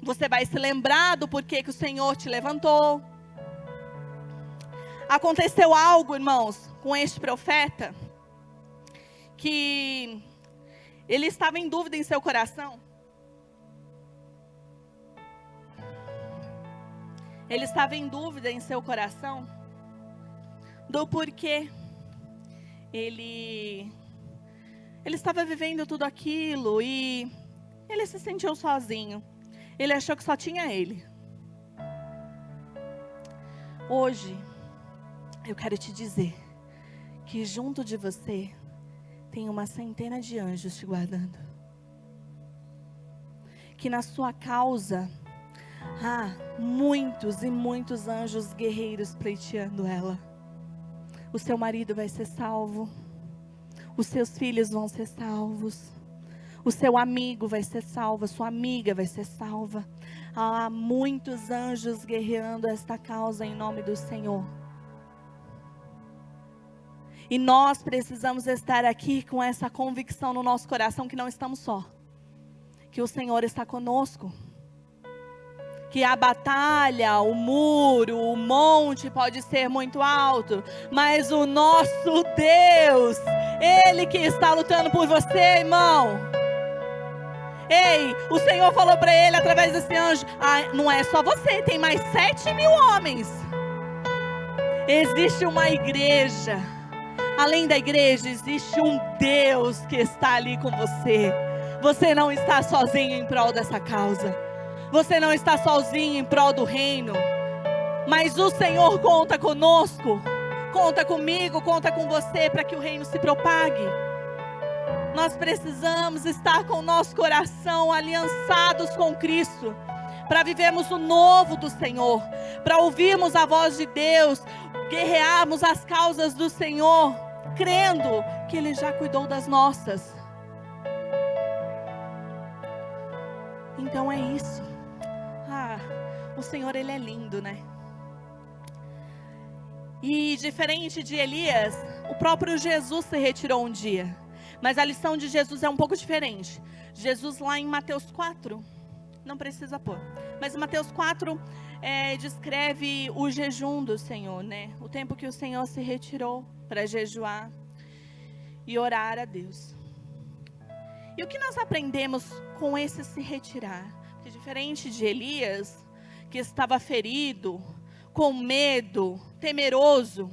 Você vai se lembrar do porquê que o Senhor te levantou. Aconteceu algo, irmãos, com este profeta, que ele estava em dúvida em seu coração. Ele estava em dúvida em seu coração do porquê ele estava vivendo tudo aquilo e ele se sentiu sozinho. Ele achou que só tinha ele. Hoje, eu quero te dizer que junto de você tem uma centena de anjos te guardando. Que na sua causa há muitos e muitos anjos guerreiros pleiteando ela. O seu marido vai ser salvo. Os seus filhos vão ser salvos. O seu amigo vai ser salvo. A sua amiga vai ser salva. Há muitos anjos guerreando esta causa em nome do Senhor. E nós precisamos estar aqui com essa convicção no nosso coração que não estamos só. Que o Senhor está conosco. Que a batalha, o muro, o monte pode ser muito alto, mas o nosso Deus, Ele que está lutando por você, irmão. Ei, o Senhor falou para ele através desse anjo: não é só você, tem mais 7.000 homens. Existe uma igreja. Além da igreja, existe um Deus que está ali com você. Você não está sozinho em prol dessa causa. Você não está sozinho em prol do reino. Mas o Senhor conta conosco. Conta comigo, conta com você para que o reino se propague. Nós precisamos estar com o nosso coração aliançados com Cristo. Para vivermos o novo do Senhor. Para ouvirmos a voz de Deus. Guerrearmos as causas do Senhor. Crendo que Ele já cuidou das nossas. Então é isso. O Senhor, Ele é lindo, né? E diferente de Elias, o próprio Jesus se retirou um dia. Mas a lição de Jesus é um pouco diferente. Jesus lá em Mateus 4, não precisa pôr, mas em Mateus 4 descreve o jejum do Senhor, né? O tempo que o Senhor se retirou para jejuar e orar a Deus. E o que nós aprendemos com esse se retirar? Porque diferente de Elias, que estava ferido, com medo, temeroso,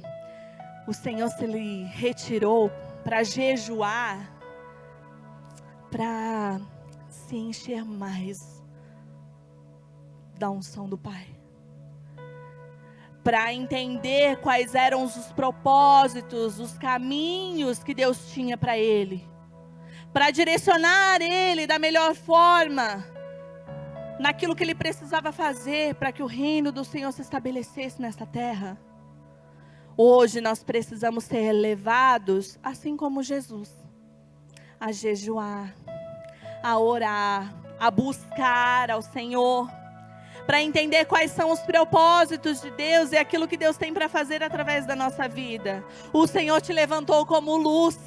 o Senhor se lhe retirou para jejuar, para se encher mais da unção do Pai, para entender quais eram os propósitos, os caminhos que Deus tinha para ele, para direcionar ele da melhor forma, naquilo que ele precisava fazer para que o reino do Senhor se estabelecesse nesta terra. Hoje nós precisamos ser levados, assim como Jesus, a jejuar, a orar, a buscar ao Senhor, para entender quais são os propósitos de Deus e aquilo que Deus tem para fazer através da nossa vida. O Senhor te levantou como luz.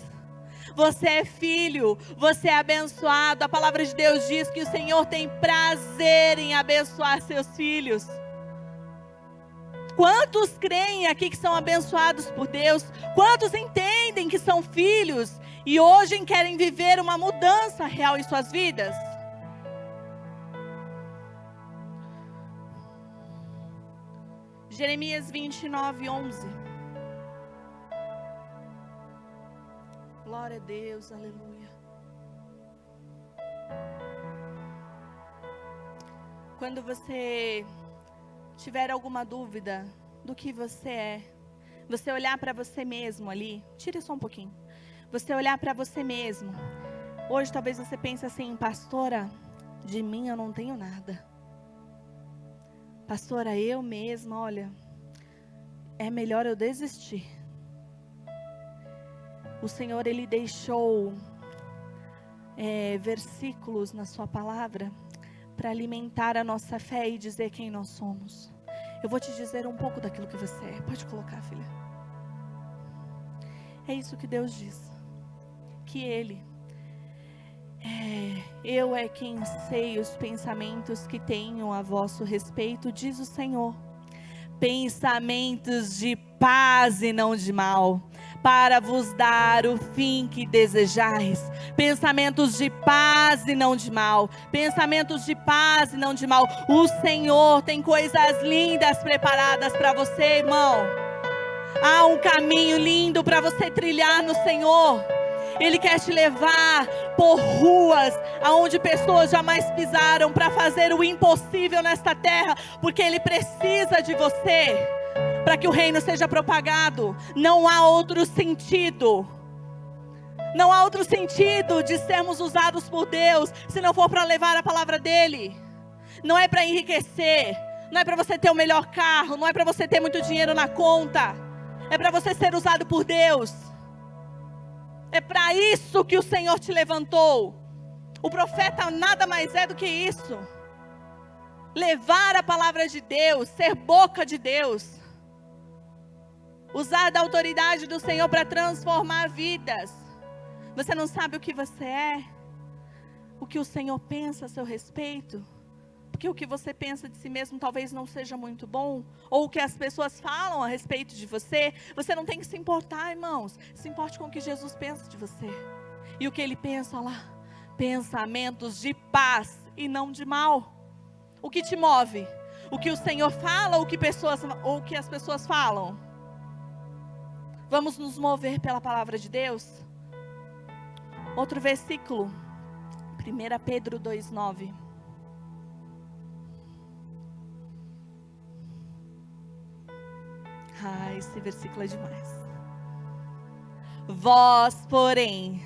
Você é filho, você é abençoado. A palavra de Deus diz que o Senhor tem prazer em abençoar seus filhos. Quantos creem aqui que são abençoados por Deus? Quantos entendem que são filhos e hoje querem viver uma mudança real em suas vidas? Jeremias 29:11. Glória a Deus, aleluia. Quando você tiver alguma dúvida do que você é, você olhar para você mesmo ali, tire só um pouquinho. Você olhar para você mesmo. Hoje talvez você pense assim: pastora, de mim eu não tenho nada. pastora, eu mesma, olha, é melhor eu desistir. O Senhor, Ele deixou versículos na sua palavra para alimentar a nossa fé e dizer quem nós somos. Eu vou te dizer um pouco daquilo que você é. Pode colocar, filha. É isso que Deus diz. Que Ele eu é quem sei os pensamentos que tenho a vosso respeito, diz o Senhor. Pensamentos de paz e não de mal, para vos dar o fim que desejais. Pensamentos de paz e não de mal. Pensamentos de paz e não de mal. O Senhor tem coisas lindas preparadas para você, irmão. Há um caminho lindo para você trilhar no Senhor. Ele quer te levar por ruas aonde pessoas jamais pisaram, para fazer o impossível nesta terra, porque Ele precisa de você para que o reino seja propagado. Não há outro sentido. Não há outro sentido de sermos usados por Deus se não for para levar a palavra dEle. Não é para enriquecer, não é para você ter o melhor carro, não é para você ter muito dinheiro na conta. É para você ser usado por Deus. É para isso que o Senhor te levantou. O profeta nada mais é do que isso. Levar a palavra de Deus, ser boca de Deus. Usar da autoridade do Senhor para transformar vidas. Você não sabe o que você é? O que o Senhor pensa a seu respeito? Porque o que você pensa de si mesmo talvez não seja muito bom. Ou o que as pessoas falam a respeito de você. Você não tem que se importar, irmãos. Se importe com o que Jesus pensa de você. E o que Ele pensa lá? Pensamentos de paz e não de mal. O que te move? O que o Senhor fala ou o que as pessoas falam? Vamos nos mover pela palavra de Deus? Outro versículo. 1 Pedro 2,9. Esse versículo é demais. Vós, porém,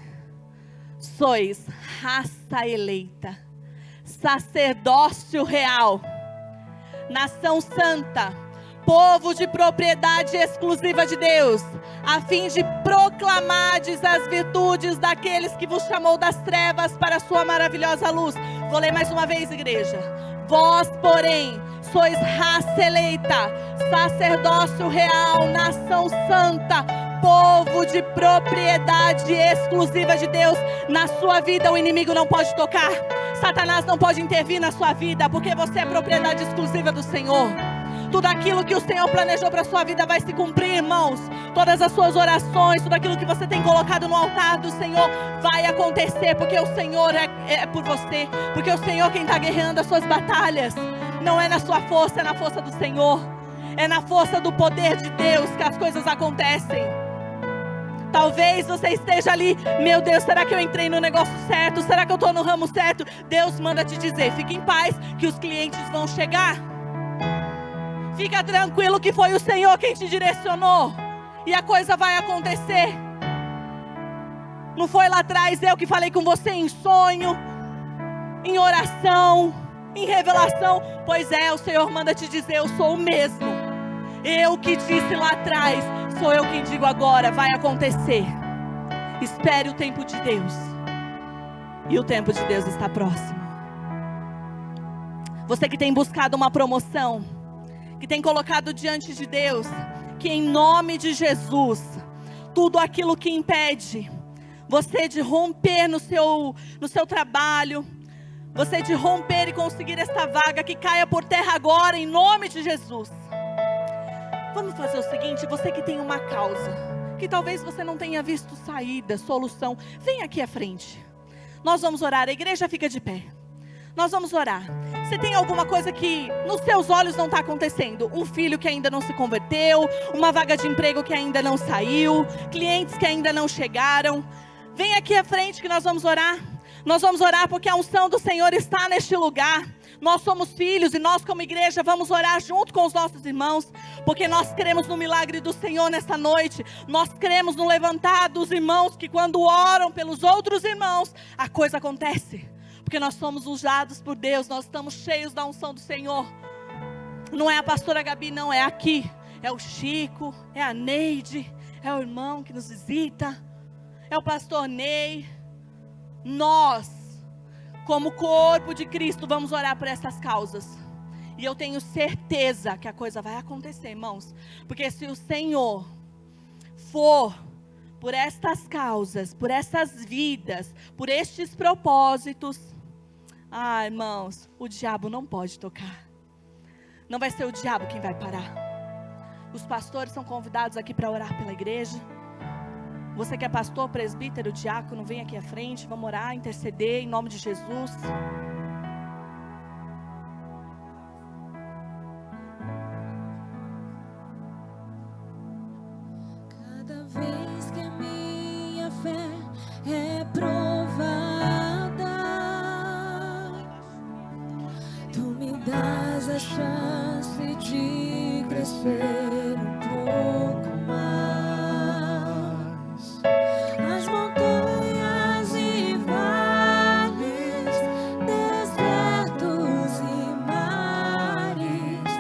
sois raça eleita, sacerdócio real, nação santa, povo de propriedade exclusiva de Deus, a fim de proclamardes as virtudes daqueles que vos chamou das trevas para a sua maravilhosa luz. Vou ler mais uma vez, igreja. Vós, porém, sois raça eleita, sacerdócio real, nação santa, povo de propriedade exclusiva de Deus. Na sua vida o inimigo não pode tocar, Satanás não pode intervir na sua vida, porque você é propriedade exclusiva do Senhor. Tudo aquilo que o Senhor planejou para a sua vida vai se cumprir, irmãos. Todas as suas orações, tudo aquilo que você tem colocado no altar do Senhor vai acontecer, porque o Senhor é por você, porque o Senhor quem está guerreando as suas batalhas. Não é na sua força, é na força do Senhor. É na força do poder de Deus que as coisas acontecem. Talvez você esteja ali, meu Deus, será que eu entrei no negócio certo? Será que eu estou no ramo certo? Deus manda te dizer, fique em paz que os clientes vão chegar. Fica tranquilo que foi o Senhor quem te direcionou. E a coisa vai acontecer. Não foi lá atrás eu que falei com você em sonho, em oração, em revelação. Pois é, o Senhor manda te dizer, eu sou o mesmo. Eu que disse lá atrás, sou eu quem digo agora, vai acontecer. Espere o tempo de Deus. E o tempo de Deus está próximo. Você que tem buscado uma promoção, que tem colocado diante de Deus, que em nome de Jesus, tudo aquilo que impede você de romper no seu trabalho, você de romper e conseguir esta vaga, que caia por terra agora, em nome de Jesus. Vamos fazer o seguinte, você que tem uma causa, que talvez você não tenha visto saída, solução, vem aqui à frente. Nós vamos orar, a igreja fica de pé. Nós vamos orar. Se tem alguma coisa que nos seus olhos não está acontecendo, um filho que ainda não se converteu, uma vaga de emprego que ainda não saiu, clientes que ainda não chegaram, vem aqui à frente que nós vamos orar. Nós vamos orar porque a unção do Senhor está neste lugar. Nós somos filhos e nós como igreja vamos orar junto com os nossos irmãos, porque nós cremos no milagre do Senhor nesta noite. Nós cremos no levantar dos irmãos, que quando oram pelos outros irmãos, a coisa acontece. Porque nós somos usados por Deus, nós estamos cheios da unção do Senhor. Não é a pastora Gabi, não, é aqui. É o Chico, é a Neide, é o irmão que nos visita, é o pastor Ney. Nós, como corpo de Cristo, vamos orar por essas causas. E eu tenho certeza que a coisa vai acontecer, irmãos. Porque se o Senhor for por estas causas, por essas vidas, por estes propósitos, irmãos, o diabo não pode tocar. Não vai ser o diabo quem vai parar. Os pastores são convidados aqui para orar pela igreja. Você que é pastor, presbítero, diácono, vem aqui à frente, vamos orar, interceder em nome de Jesus. Cada vez que a minha fé é provada, tu me dás a chance de crescer um pouco mais. As montanhas e vales, desertos e mares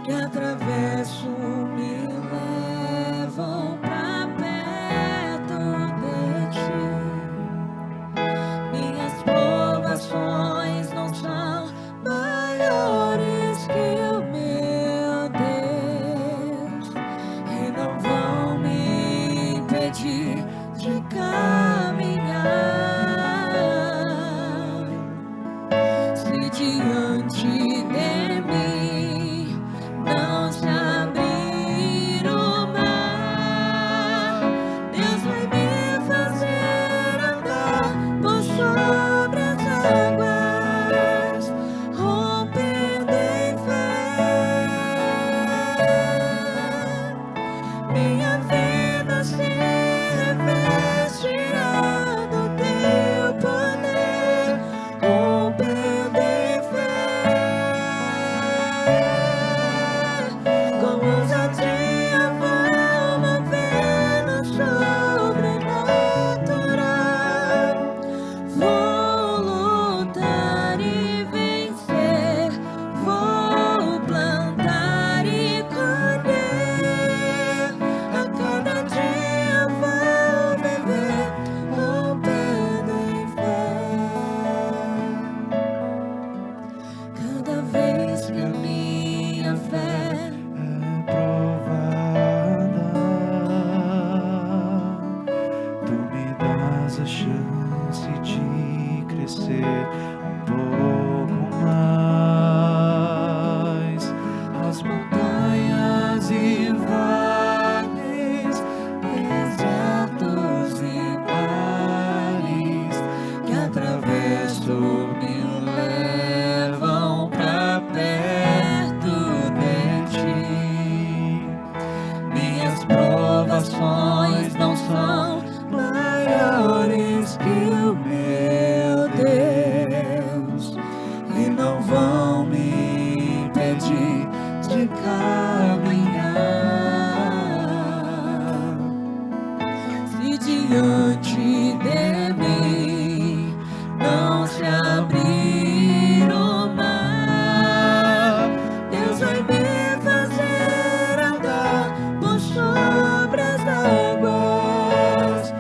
que atravesso me levam pra perto de ti. Minhas provações não são maiores que o meu Deus e não vão me impedir de caminhar. Se diante de mim não se abrir o mar, Deus vai me fazer andar por sobre as águas, rompendo em fé. Minha vida se revestirá do teu poder, rompendo em fé. Com ousadia vou mover no sobrenatural. Vou lutar e vencer, vou plantar e colher. A cada dia vou viver rompendo em fé. Cada vez que a minha fé provada, tu me dás a chance de crescer um pouco mais. As montanhas e vales, desertos e mares que atravesso me levam pra perto de ti. Minhas provações não são maiores que o meu Deus e não vão me impedir de caminhar. Se diante de mim não se abrir o mar, Deus vai me fazer andar por sobre as águas,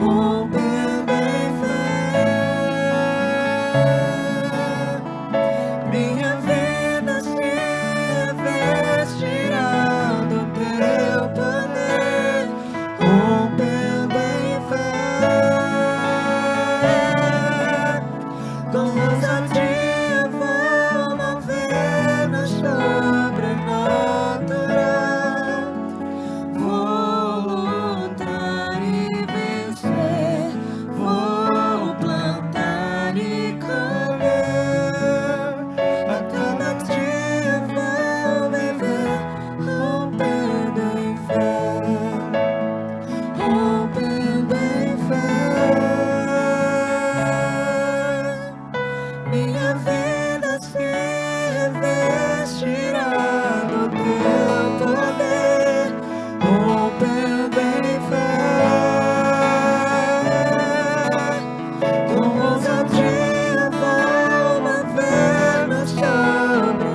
rompendo em fé. Minha vida se revestirá do teu poder, rompendo em fé. Com ousadia vou mover no sobrenatural. Vou lutar e vencer, vou plantar e colher. A cada dia vou viver rompendo em fé, rompendo em fé. Minha vida se revestirá do teu poder, rompendo em fé. Com ousadia vou mover no sobrenatural.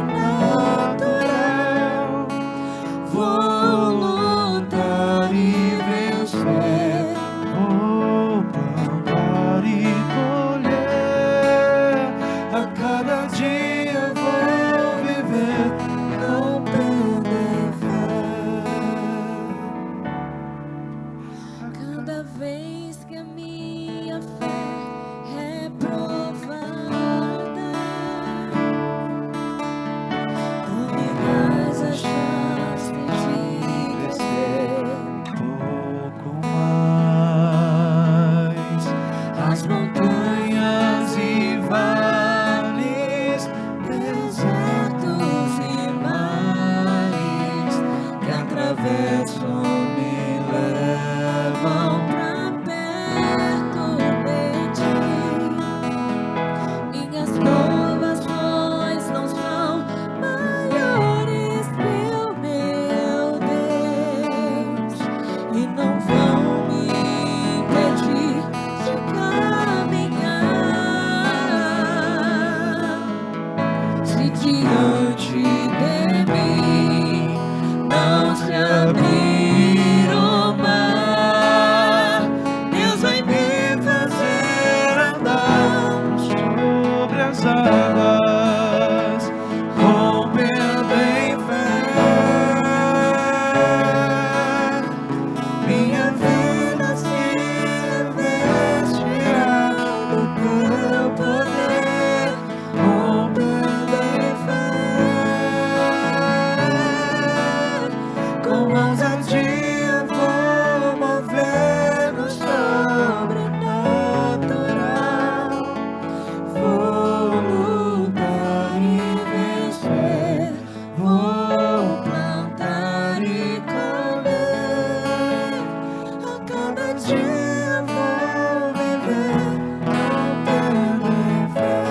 se diante de mim não se abrir o mar, Deus vai me fazer andar sobre as águas, rompendo em fé. Minha vida se revestirá do teu poder, rompendo em fé. Com ousadia vou mover no sobrenatural, vou lutar e vencer, vou plantar e colher. A cada dia vou viver rompendo em fé,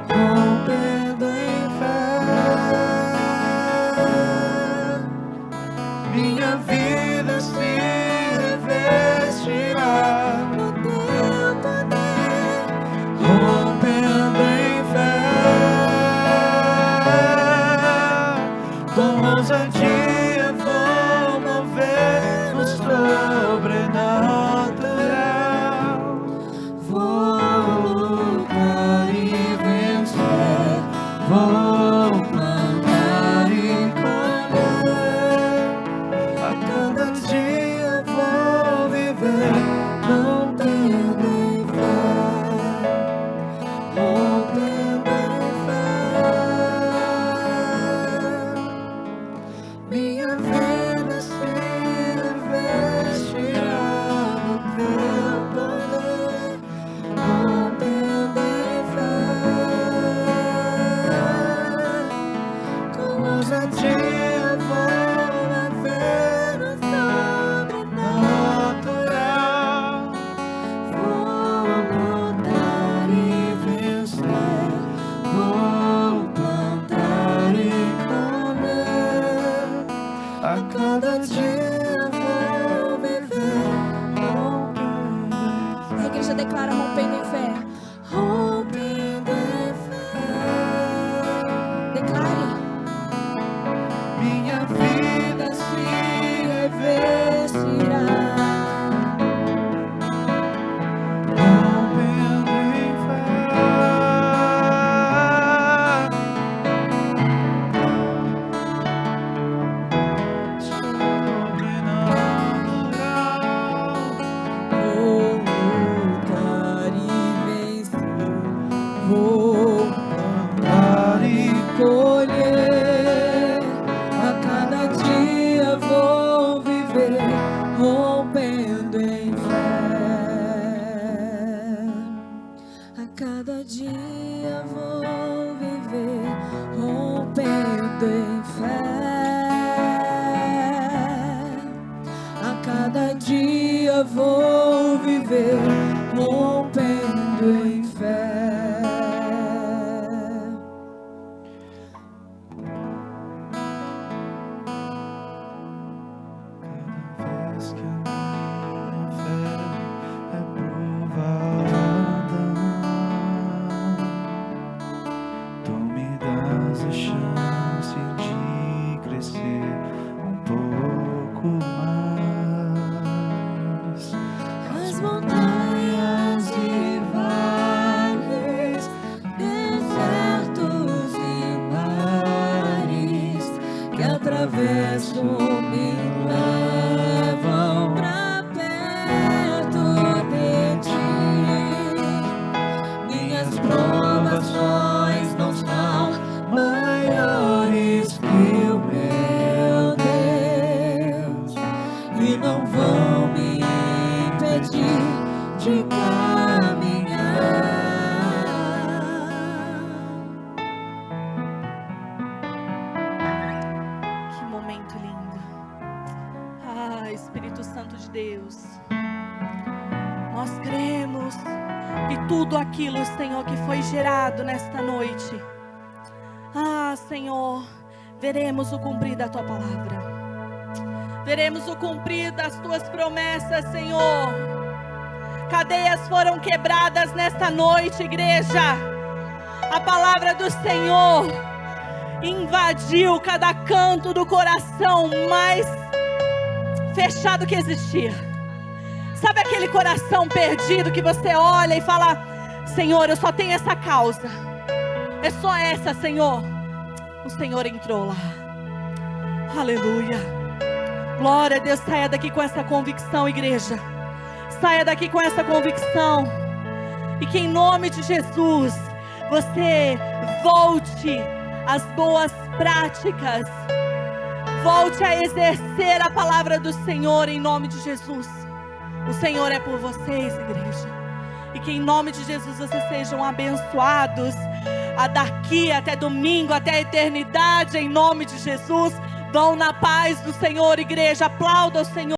rompendo em fé. Minha vida se revestirá do teu poder, rompendo em fé. Com ousadia vou mover no sobrenatural, vou lutar e vencer, vou plantar e colher. A cada dia vou viver rompendo em fé, rompendo em fé. Minha vida se revestirá do teu poder, rompendo em fé. Com ousadia vou mover no sobrenatural, vou lutar e vencer, vou plantar e colher. A cada dia vou viver rompendo em fé. A igreja declara rompendo em fé. Rompendo em fé. Declare. Minha vida se revestirá rompendo em fé. Sobrenatural, vou lutar e vencer, vou plantar e colher. A cada dia vou viver rompendo em fé. A cada dia vou viver rompendo em fé. A cada dia vou viver rompendo em fé. Cada vez que a minha fé é provada, tu me dás a chance de crescer um pouco mais. As montanhas e vales, desertos e mares que atravesso me levam pra perto de ti. Minhas provações não são maiores que o meu Deus e não vão me impedir de caminhar. Que momento lindo. Ah, Espírito Santo de Deus. Nós cremos que tudo aquilo, Senhor, que foi gerado nesta noite. Ah, Senhor, veremos o cumprir da Tua palavra. Veremos o cumprir das Tuas promessas, Senhor. Cadeias foram quebradas nesta noite, igreja. A palavra do Senhor invadiu cada canto do coração mais fechado que existia. Sabe aquele coração perdido que você olha e fala: Senhor, eu só tenho essa causa, é só essa, Senhor. O Senhor entrou lá. Aleluia. Glória a Deus. Saia daqui com essa convicção, igreja. Saia daqui com essa convicção. E que em nome de Jesus você volte às boas práticas. Volte a exercer a palavra do Senhor em nome de Jesus. O Senhor é por vocês, igreja. E que em nome de Jesus vocês sejam abençoados daqui até domingo, até a eternidade, em nome de Jesus. Vão na paz do Senhor, igreja. Aplauda o Senhor.